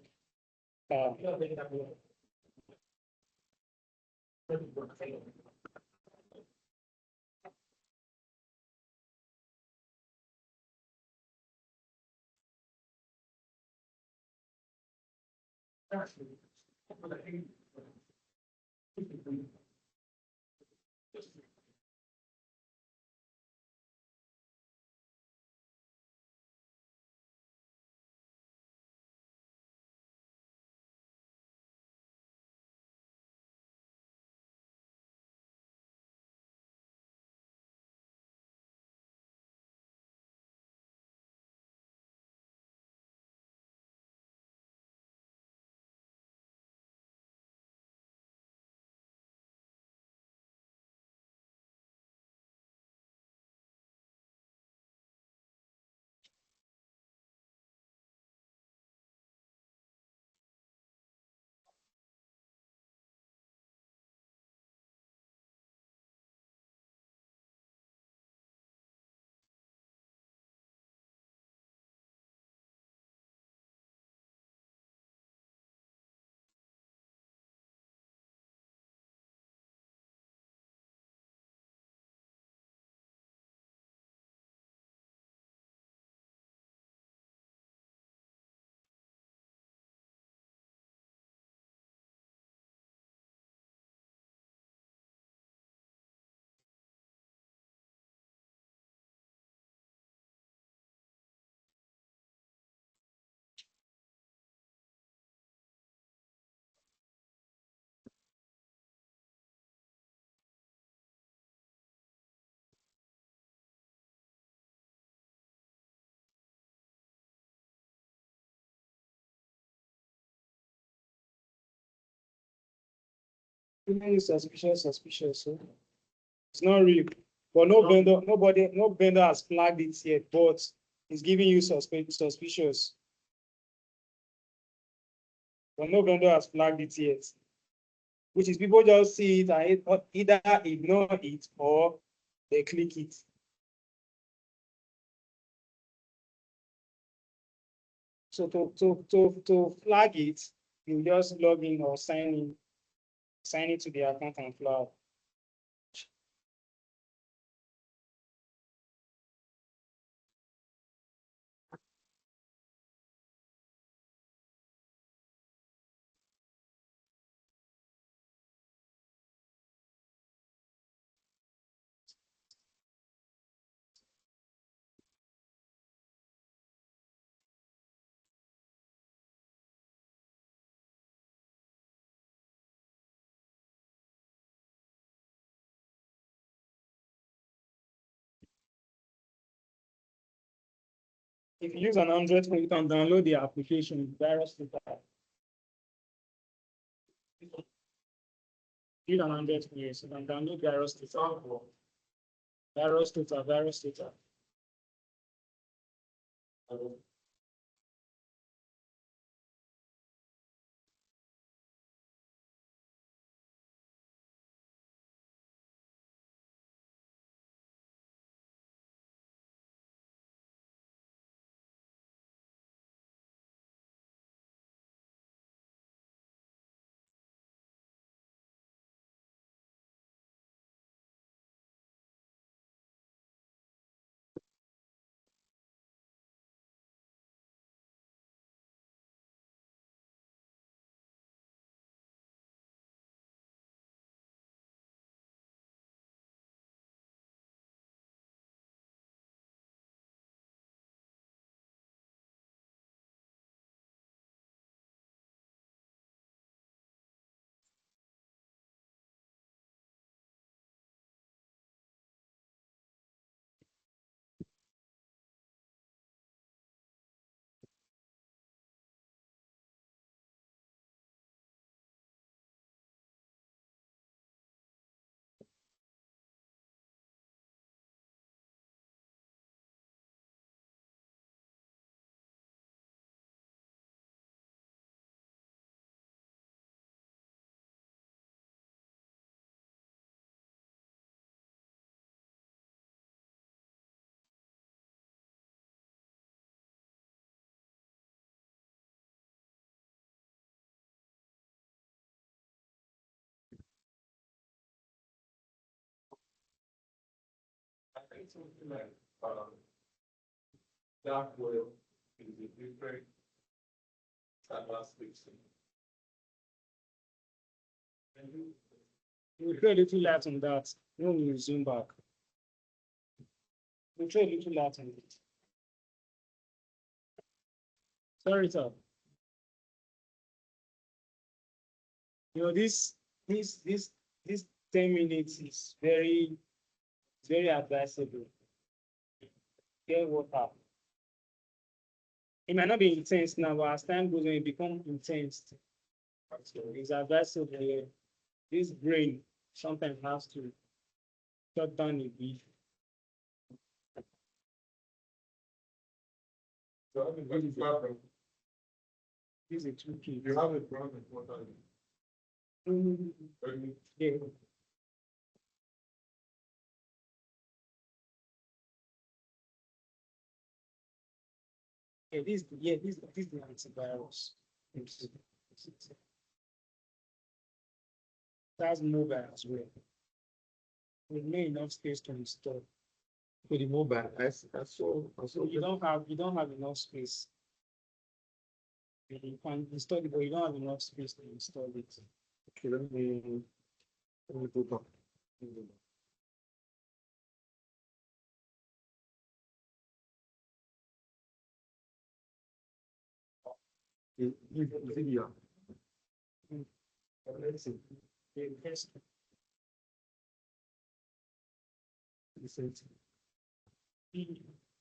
Suspicious. So it's not real. But no vendor has flagged it yet, but it's giving you suspicious. But no vendor has flagged it yet. Which is people just see it and either ignore it or they click it. So to flag it, you just log in or sign in to the account and flag. If you use an Android phone, you can download the application, virus total. Use an Android phone, yes, you can download virus total. Virus total, virus total. I think something like, dark web is a different cyber space. We'll throw a little light on that when we zoom back. We'll throw a little light on it. Sorry, sir. You know, this 10 minutes is very advisable. Get water. It might not be intense now, but as time goes on, it becomes intense. So it's advisable. This brain sometimes has to shut down a bit. So I mean, what is background? This is a two key. You have a brand and what are you? Yeah. This is the antivirus. That's mobile as well. We need enough space to install. For the mobile, I saw. So you don't have enough space. You can install it, but you don't have enough space to install it. Okay, let me go back. Yeah. Let's see. The first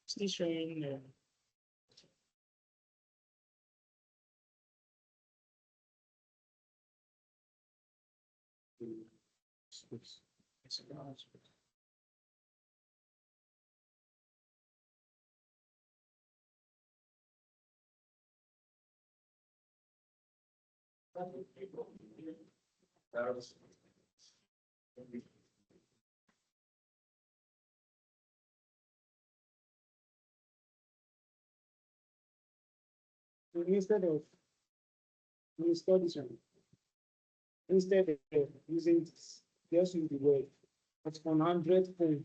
still showing instead of install this one, instead of using this, just use the word. It's 100 phone,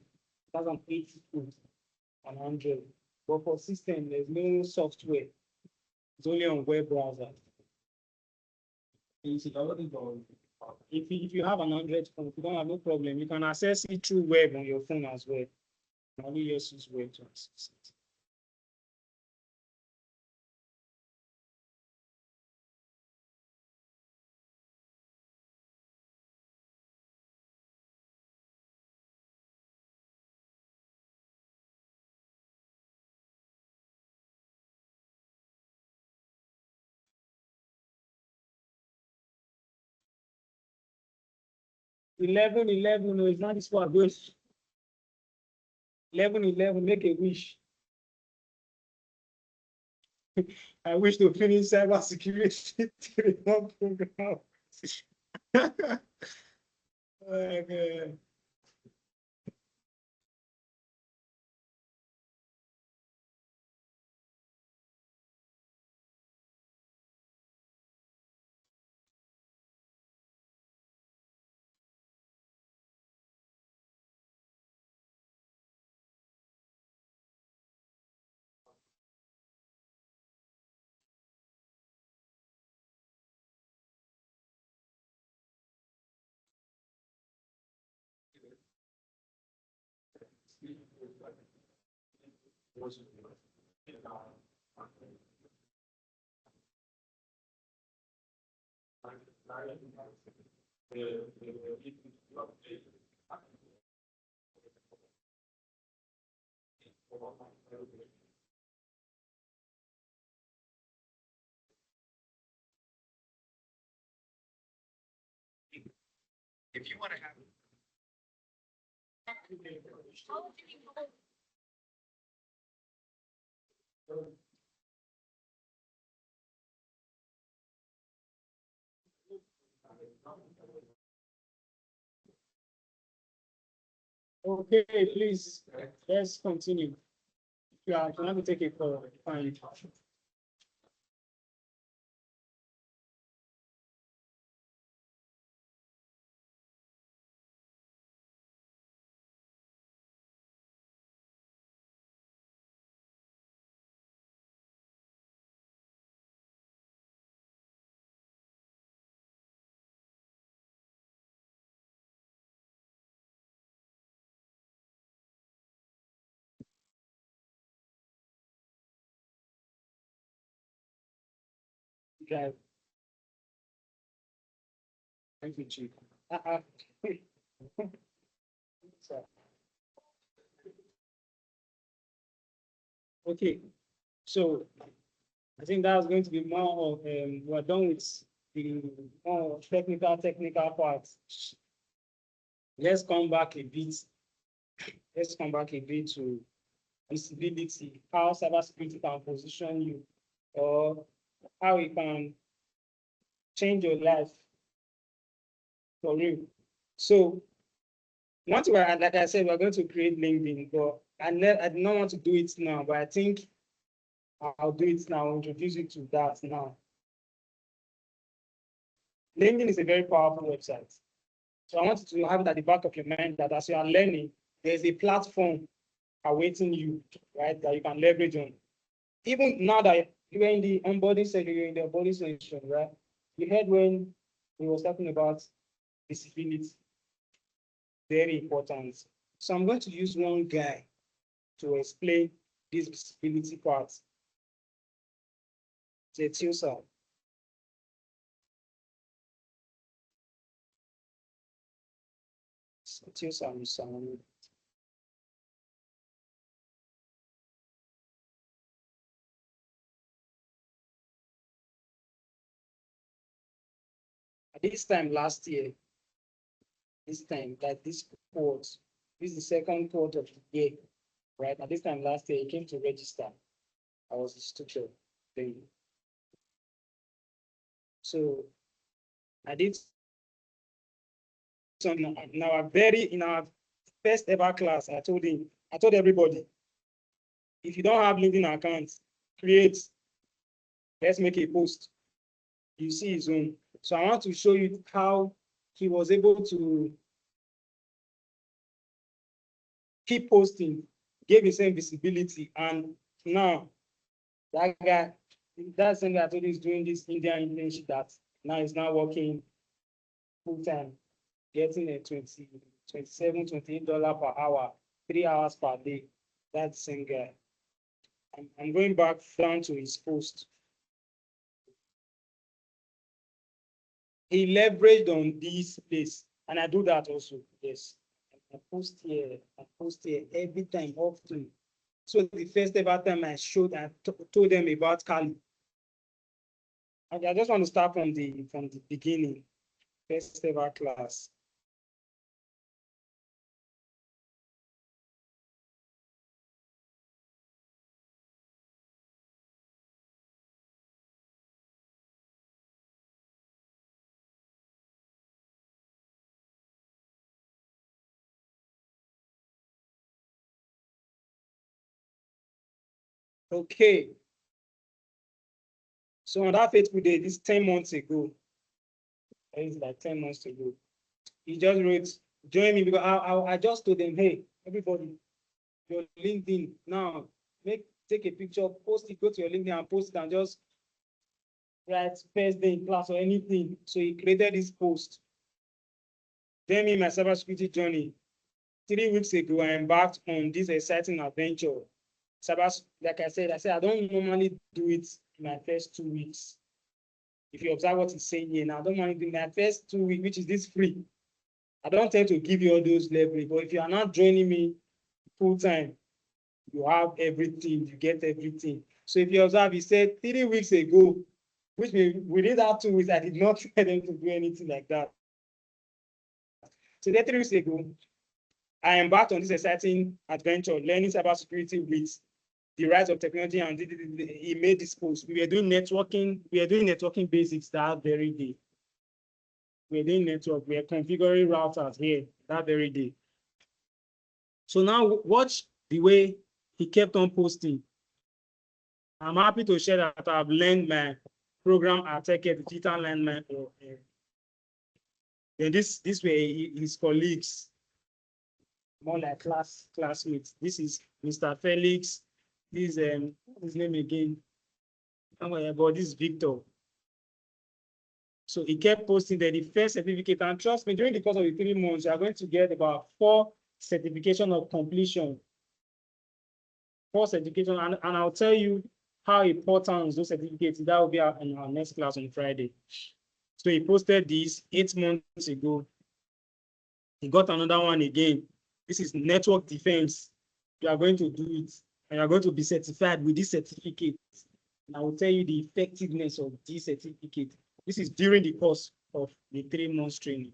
1080 phone, 100. But for system, there's no software. It's only on web browser. If you have an Android phone, if you don't have no problem, you can access it through web on your phone as well. You only just use web to access it. 11, no, it's not this one. 11, make a wish. I wish to finish cybersecurity 3-month program. Okay. If you want to have okay, please, let's continue. Yeah, I can take a call. Fine. Okay. Thank you, Chief. So, okay, so I think that's going to be more of we're done with the more technical parts. Let's come back a bit. Let's come back a bit to visibility, how cybersecurity can position you, or how it can change your life for real. So once we're, like I said, we're going to create LinkedIn, but I do not want to do it now, but I think I'll do it now, introduce you to that now. LinkedIn is a very powerful website. So I want you to have it at the back of your mind that as you are learning, there's a platform awaiting you, right, that you can leverage on. Even now that you're in the onboarding section, you're in the onboarding section, right? You heard when we was talking about visibility, very important. So I'm going to use one guy to explain this visibility part. Tiosa. At this time last year, this time, like this quote, this is the second quarter of the year, right? At this time last year, he came to register. I was his tutor then. So I did some in our first ever class. I told everybody, if you don't have LinkedIn account, create. Let's make a post. You see his own. So I want to show you how he was able to keep posting, gave himself visibility, and now that guy, that same guy I told you is doing this Indian internship that now is now working full time, getting a $27, $28 per hour, 3 hours per day. That same guy. I'm going back down to his post. He leveraged on this place, and I do that also. Yes, I post here every time, often. So the first ever time I told them about Kali. Okay, I just want to start from the beginning. First ever class. Okay. So on that fateful day, this 10 months ago, it's like 10 months ago, he just wrote, join me because I just told them, hey, everybody, your LinkedIn now, take a picture, post it, go to your LinkedIn and post it and just write first day in class or anything. So he created this post. Then me, my cybersecurity journey. 3 weeks ago, I embarked on this exciting adventure. Like I said, I don't normally do it in my first 2 weeks. If you observe what he's saying here, now I don't normally do my first 2 weeks, which is this free. I don't tend to give you all those leverage, but if you are not joining me full time, you have everything, you get everything. So if you observe, he said 3 weeks ago, which within that 2 weeks, I did not tell them to do anything like that. So that 3 weeks ago, I embarked on this exciting adventure, learning cybersecurity with the rise of technology, and he made this post. We were doing networking basics that very day. We were doing network, we were configuring routers here that very day. So now watch the way he kept on posting. I'm happy to share that I've learned my program at Tech Digital Landmark. Then this way his colleagues, more like classmates. This is Mr. Felix. This his name again. But this is Victor. So he kept posting that the first certificate, and trust me, during the course of the 3 months, you are going to get about 4 certification of completion. 4 certification, and I'll tell you how important those certificates. That will be in our next class on Friday. So he posted this 8 months ago. He got another one again. This is network defense. You are going to do it, and you are going to be certified with this certificate. And I will tell you the effectiveness of this certificate. This is during the course of the 3 months training.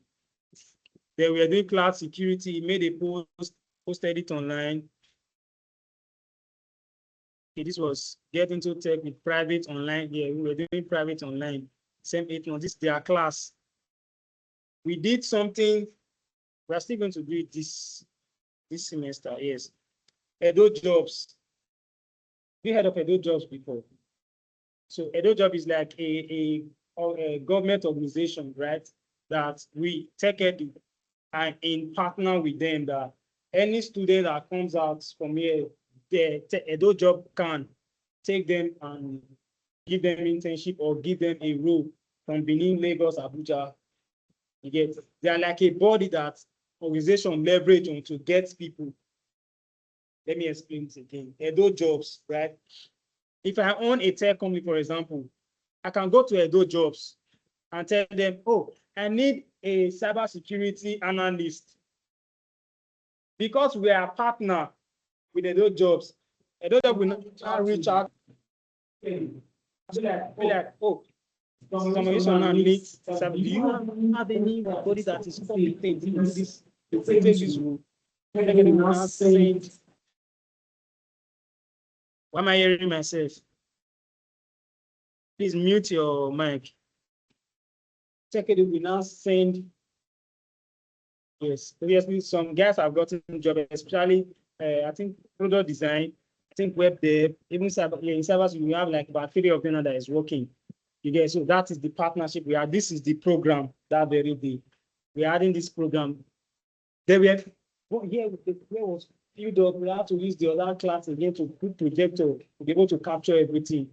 Then we are doing cloud security. He made a post, posted it online. Okay, this was get into tech with private online. Yeah, we were doing private online. Same 8 months. This is their class. We did something. We are still going to do it this semester. Yes. Edo Jobs. We heard of Edo Jobs before. So Edo Job is like a government organization, right? That we take it and in partner with them, that any student that comes out from here, the Edo Job can take them and give them internship or give them a role from Benin, Lagos, Abuja. You get, they are like a body that organization leverage on to get people. Let me explain this again. Edo Jobs, right? If I own a tech company, for example, I can go to Edo Jobs and tell them, oh, I need a cybersecurity analyst. Because we are a partner with Edo Jobs, Edo Jobs will not reach out. Be like, oh, some organization now needs. Do you have anybody that is competent to do this? To take this role? Like, they will not send. Why am I hearing myself? Please mute your mic. Check it, we now send. Yes, obviously some guys have gotten job, especially I think product design, I think web dev, even cyber, in cyber, we have like about 3 of them that is working. You get, so that is the partnership we are. This is the program that very day. We are adding this program. Then we have, well, here was filled up. We have to use the other class again to put projector to be able to capture everything.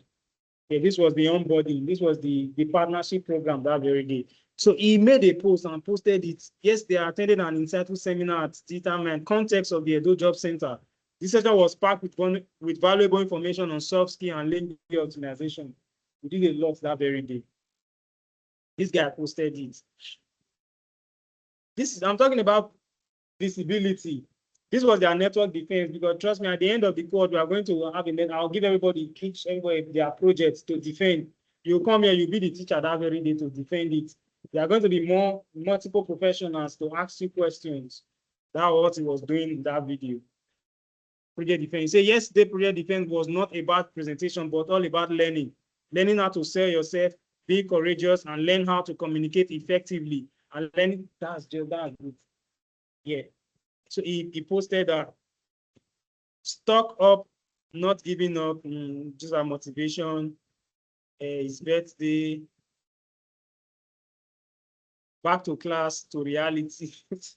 Okay, this was the onboarding. This was the partnership program that very day. So he made a post and posted it. Yes, they attended an insightful seminar at determine context of the Edo Job Center. This session was packed with valuable information on soft skill and language optimization. We did a lot that very day. This guy posted it. I'm talking about visibility. This was their network defense, because trust me, at the end of the code, we are going to have a net. I'll give everybody, each everybody their projects to defend. You come here, you be the teacher that very day to defend it. There are going to be multiple professionals to ask you questions. That's what he was doing in that video. Project defense. Say yesterday, project defense was not about presentation, but all about learning. Learning how to sell yourself, be courageous, and learn how to communicate effectively. And learning, that's good. Yeah. So he posted that stock up not giving up, just our motivation, his birthday, back to class, to reality. This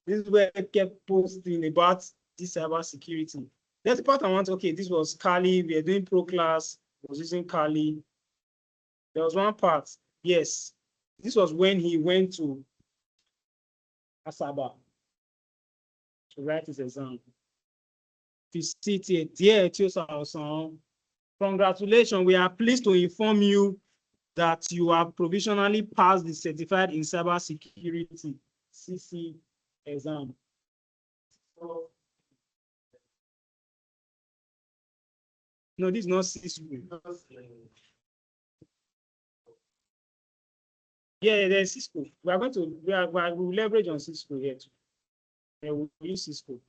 is where I kept posting about this cybersecurity. There's the part I want, okay, this was Kali, we are doing pro class, I was using Kali. There was one part, yes, this was when he went to Asaba to write his exam. To sit here, dear Tiosa, congratulations, we are pleased to inform you that you have provisionally passed the certified in cybersecurity CC exam. So, no, this is not Cisco. Yeah, there's Cisco. We are going to we will leverage on Cisco here too. Yeah, we'll use Cisco.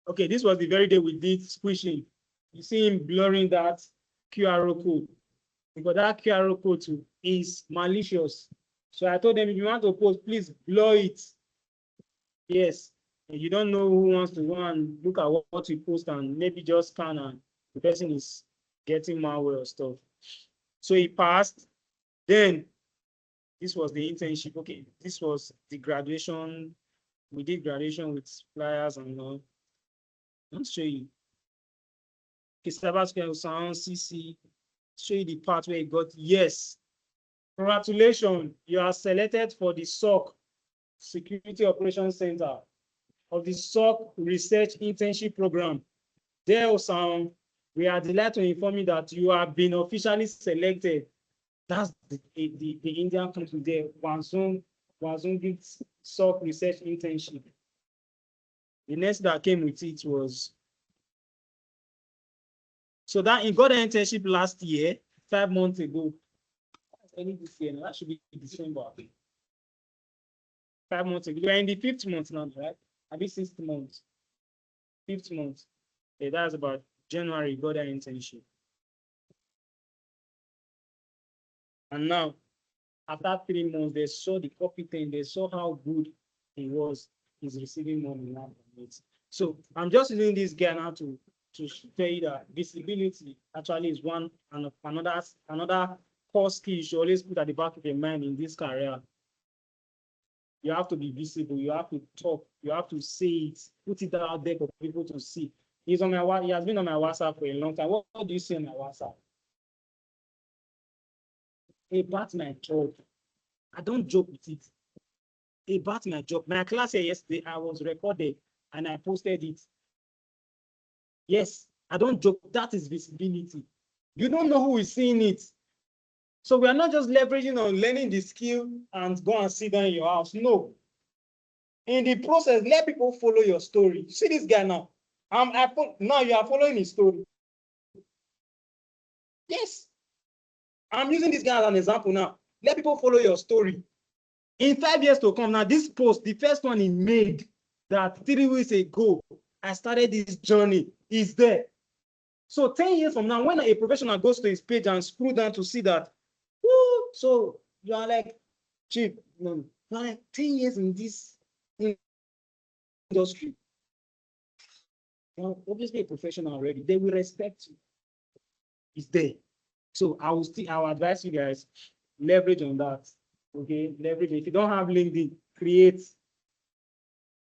Okay, this was the very day we did squishing. You see him blurring that QR code because that QR code too is malicious. So I told them if you want to post, please blur it. Yes, and you don't know who wants to go and look at what you post and maybe just scan and the person is getting malware or stuff. So he passed. Then this was the internship. Okay, this was the graduation. We did graduation with flyers and all. I'll show you. Okay, Cybersecurity Sound CC. Show you the part where he got yes. Congratulations, you are selected for the SOC Security Operations Center of the SOC Research Internship Program. There, Sound, we are delighted to inform you that you have been officially selected. That's the Indian country there. Wanzun did SOC Research Internship. The next that came with it was, so that he got an internship last year, 5 months ago. Early this year, that should be December. 5 months ago. We're in the 5th month now, right? I'll be 6th month. 5th month. Yeah, that's about January, got an internship. And now, after 3 months, they saw the competence, they saw how good he was. He's receiving money now from it. So I'm just using this guy now to tell you that visibility actually is one and another core skill you should always put at the back of your mind in this career. You have to be visible, you have to talk, you have to say it, put it out there for people to see. He has been on my WhatsApp for a long time. What do you see on my WhatsApp? About my job. I don't joke with it. About my job. My class here yesterday, I was recorded and I posted it. Yes, I don't joke. That is visibility. You don't know who is seeing it. So we are not just leveraging on learning the skill and go and sit down in your house. No. In the process, let people follow your story. See this guy now. Now you are following his story. Yes. I'm using this guy as an example now. Let people follow your story. In 5 years to come, now this post, the first one he made that 3 weeks ago, I started this journey, is there. So 10 years from now, when a professional goes to his page and scroll down to see that, woo, so you are like, Chief, no, you are like 10 years in this industry. You're obviously a professional already. They will respect you. It's there. So I'll advise you guys, leverage on that. Okay, leverage. If you don't have LinkedIn, create.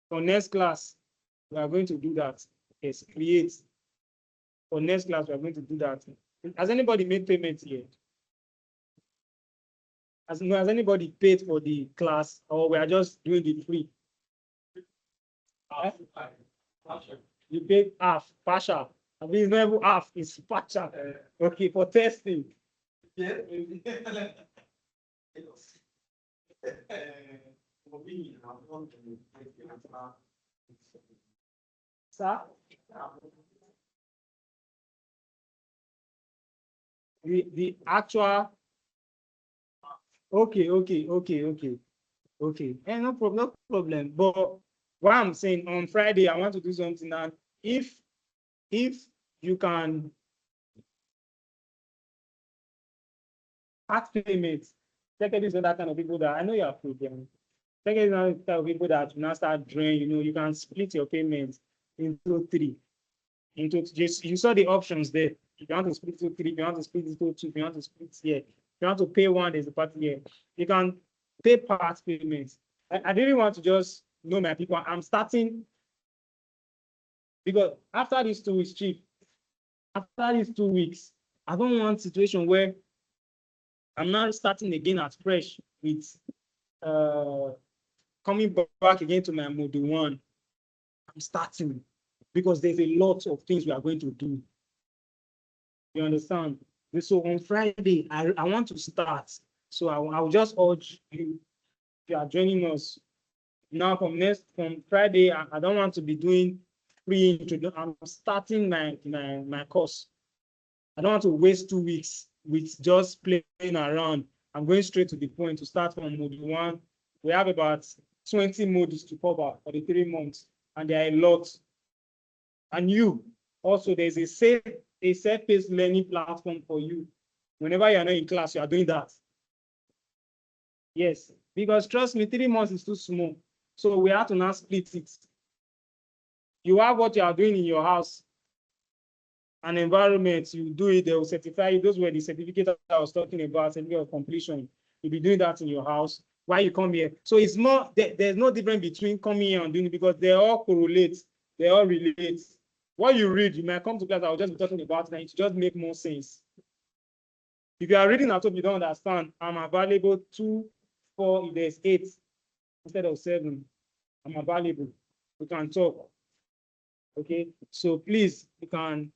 For next class, we are going to do that. Yes, create. For next class, we are going to do that. Has anybody made payment here? Has anybody paid for the class, or we are just doing the free? You paid half, partial. I mean, it's not even half, it's partial. Okay, for testing. Sir? The actual, okay. No problem. But what I'm saying, on Friday, I want to do something, and if you can ask payments, second is not that kind of people that I know you are programming. Second is not that kind of people that now start draining, you know, you can split your payments. into 3. You saw the options there. If you want to split into 3, if you want to split into 2, if you want to split here, if you want to pay one, there's a part here. You can pay part payments. I didn't want to just know my people. I'm starting because after these 2 weeks, Chief, after these 2 weeks, I don't want a situation where I'm now starting again at fresh with coming back again to my module 1. I'm starting because there's a lot of things we are going to do. You understand? So on Friday, I want to start. So I will just urge you, if you are joining us now from Friday, I don't want to be doing pre-introduction. I'm starting my course. I don't want to waste 2 weeks with just playing around. I'm going straight to the point to start from module 1. We have about 20 modules to cover for the 3 months, and there are a lot. And you also, there's a self-paced learning platform for you. Whenever you're not in class, you are doing that. Yes, because trust me, 3 months is too small. So we have to now split it. You have what you are doing in your house, an environment, you do it, they will certify you. Those were the certificates I was talking about, certificate of completion. You'll be doing that in your house while you come here. So it's more, there's no difference between coming here and doing it because they all correlate, they all relate. What you read, you might come to class, I'll just be talking about it, and it just make more sense. If you are reading at home, you don't understand, I'm available 2, 4, if there's 8 instead of 7. I'm available. We can talk. Okay, so please, you can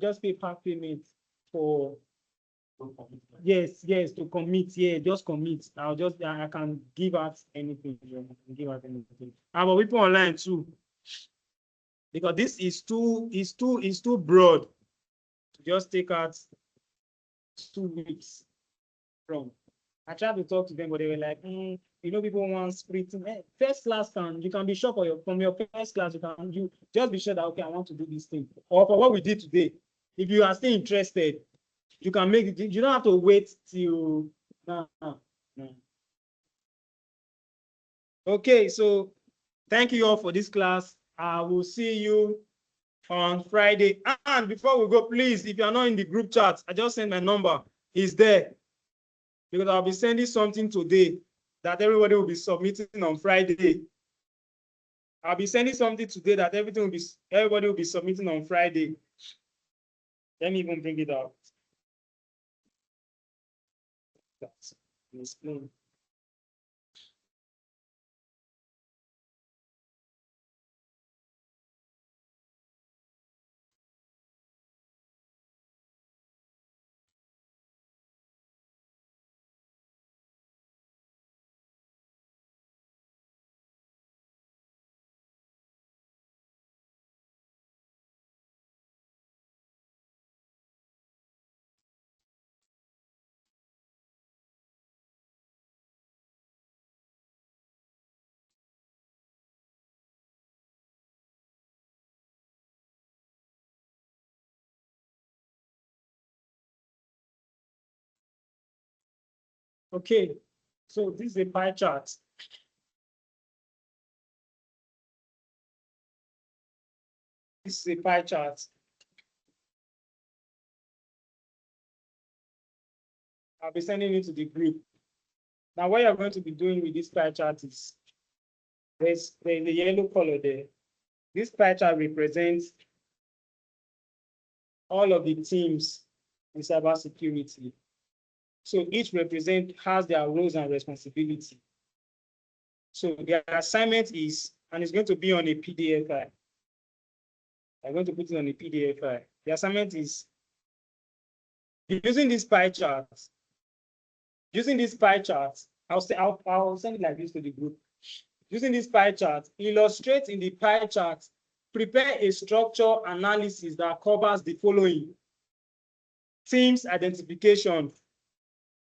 just pay part payment for yes, to commit. Yeah, just commit. I can give out anything. But people online too, because this is too broad to just take out 2 weeks from. I tried to talk to them, but they were like, people want splitting. First class you can be sure from your first class, you just be sure that, okay, I want to do this thing. Or for what we did today, if you are still interested, you can make it. You don't have to wait till no. Okay, so thank you all for this class. I will see you on Friday. And before we go, please, if you are not in the group chat, I just sent my number. It's there. Because I'll be sending something today that everybody will be submitting on Friday. I'll be sending something today that everybody will be submitting on Friday. Let me even bring it out. That's explain. Okay, so this is a pie chart. This is a pie chart. I'll be sending it to the group. Now, what you're going to be doing with this pie chart is there's the yellow color there. This pie chart represents all of the teams in cybersecurity. So each has their roles and responsibility. So their assignment is, and it's going to be on a PDF file. I'm going to put it on a PDF file. The assignment is using this pie chart. I'll send it like this to the group. Using this pie chart, illustrate in the pie chart, prepare a structure analysis that covers the following. Teams identification.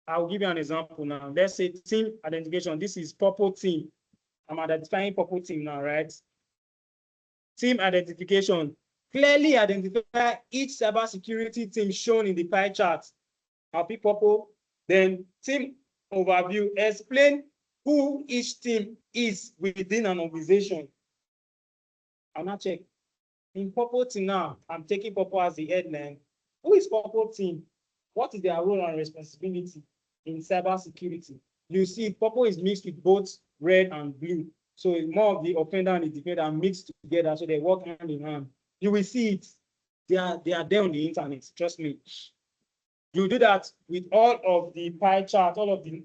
I'll give you an example now. Let's say team identification. This is purple team. I'm identifying purple team now, right? Team identification. Clearly identify each cybersecurity team shown in the pie chart. I'll pick purple. Then team overview. Explain who each team is within an organization. I'll not check. In purple team now, I'm taking purple as the headline. Who is purple team? What is their role and responsibility in cybersecurity? You see, purple is mixed with both red and blue. So it's more of the offender and the defender mixed together, so they work hand in hand. You will see it. They are there on the internet. Trust me. You do that with all of the pie chart, all of the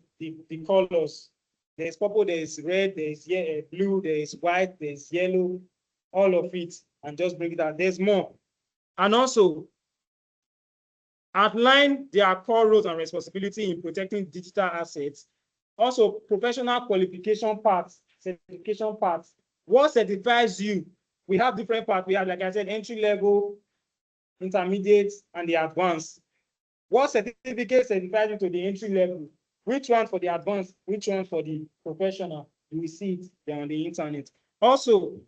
colors. There's purple, there's red, there's blue, there's white, there's yellow, all of it, and just bring it out. There's more. And also, outline their core roles and responsibility in protecting digital assets. Also, professional qualification parts, certification parts. What certifies you? We have different parts. We have, like I said, entry level, intermediate, and the advanced. What certificate certifies you to the entry level? Which one for the advanced? Which one for the professional? You will see it there on the internet. Also,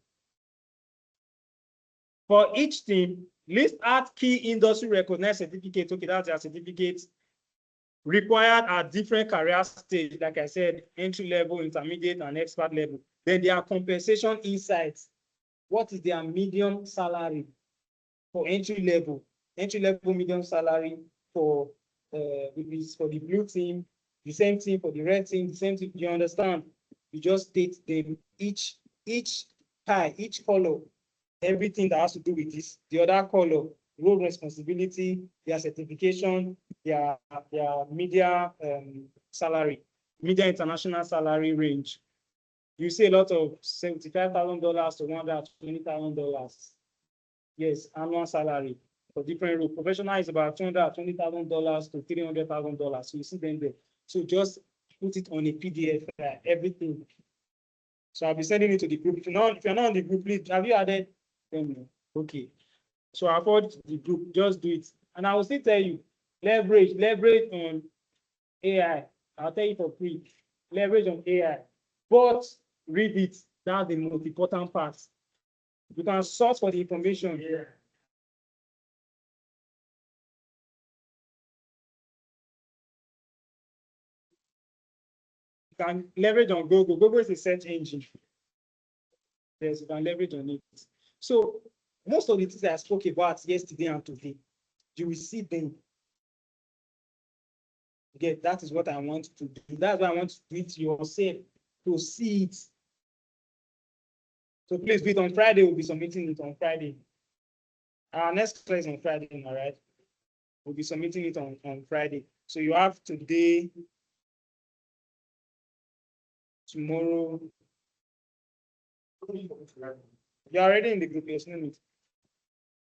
for each team, list out key industry recognized certificates. Okay, that's their certificates required at different career stage. Like I said, entry level, intermediate, and expert level. Then their compensation insights. What is their medium salary for entry level? Entry level medium salary for the blue team, the same team for the red team, the same team. You understand? You just state them each pie, each color, everything that has to do with this. The other color, role responsibility, their certification, their media salary, media international salary range. You see a lot of $75,000 to $120,000. Yes, annual salary for different roles. Professional is about $220,000 to $300,000. So you see them there. So just put it on a PDF, everything. So I'll be sending it to the group. If you're not on the group, please, have you added them? Okay. So I'll forward to the group, just do it. And I will still tell you, leverage on AI. I'll tell you for free, leverage on AI. But read it, that's the most important part. You can source for the information. Yeah. You can leverage on Google. Google is a search engine. Yes, you can leverage on it. So most of the things I spoke about yesterday and today, you will see them. Again, that is what I want to do. That's why I want to do it yourself, to see it. So please do it on Friday. We'll be submitting it on Friday. Our next class on Friday, all right? We'll be submitting it on Friday. So you have today, tomorrow. You're already in the group, yes, no need.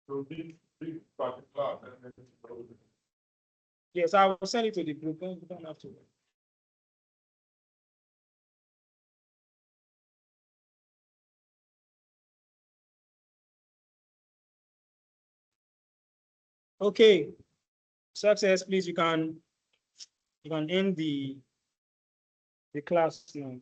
So this particular. Yes, I will send it to the group. You don't have to. Okay. Success, please. You can end the class now.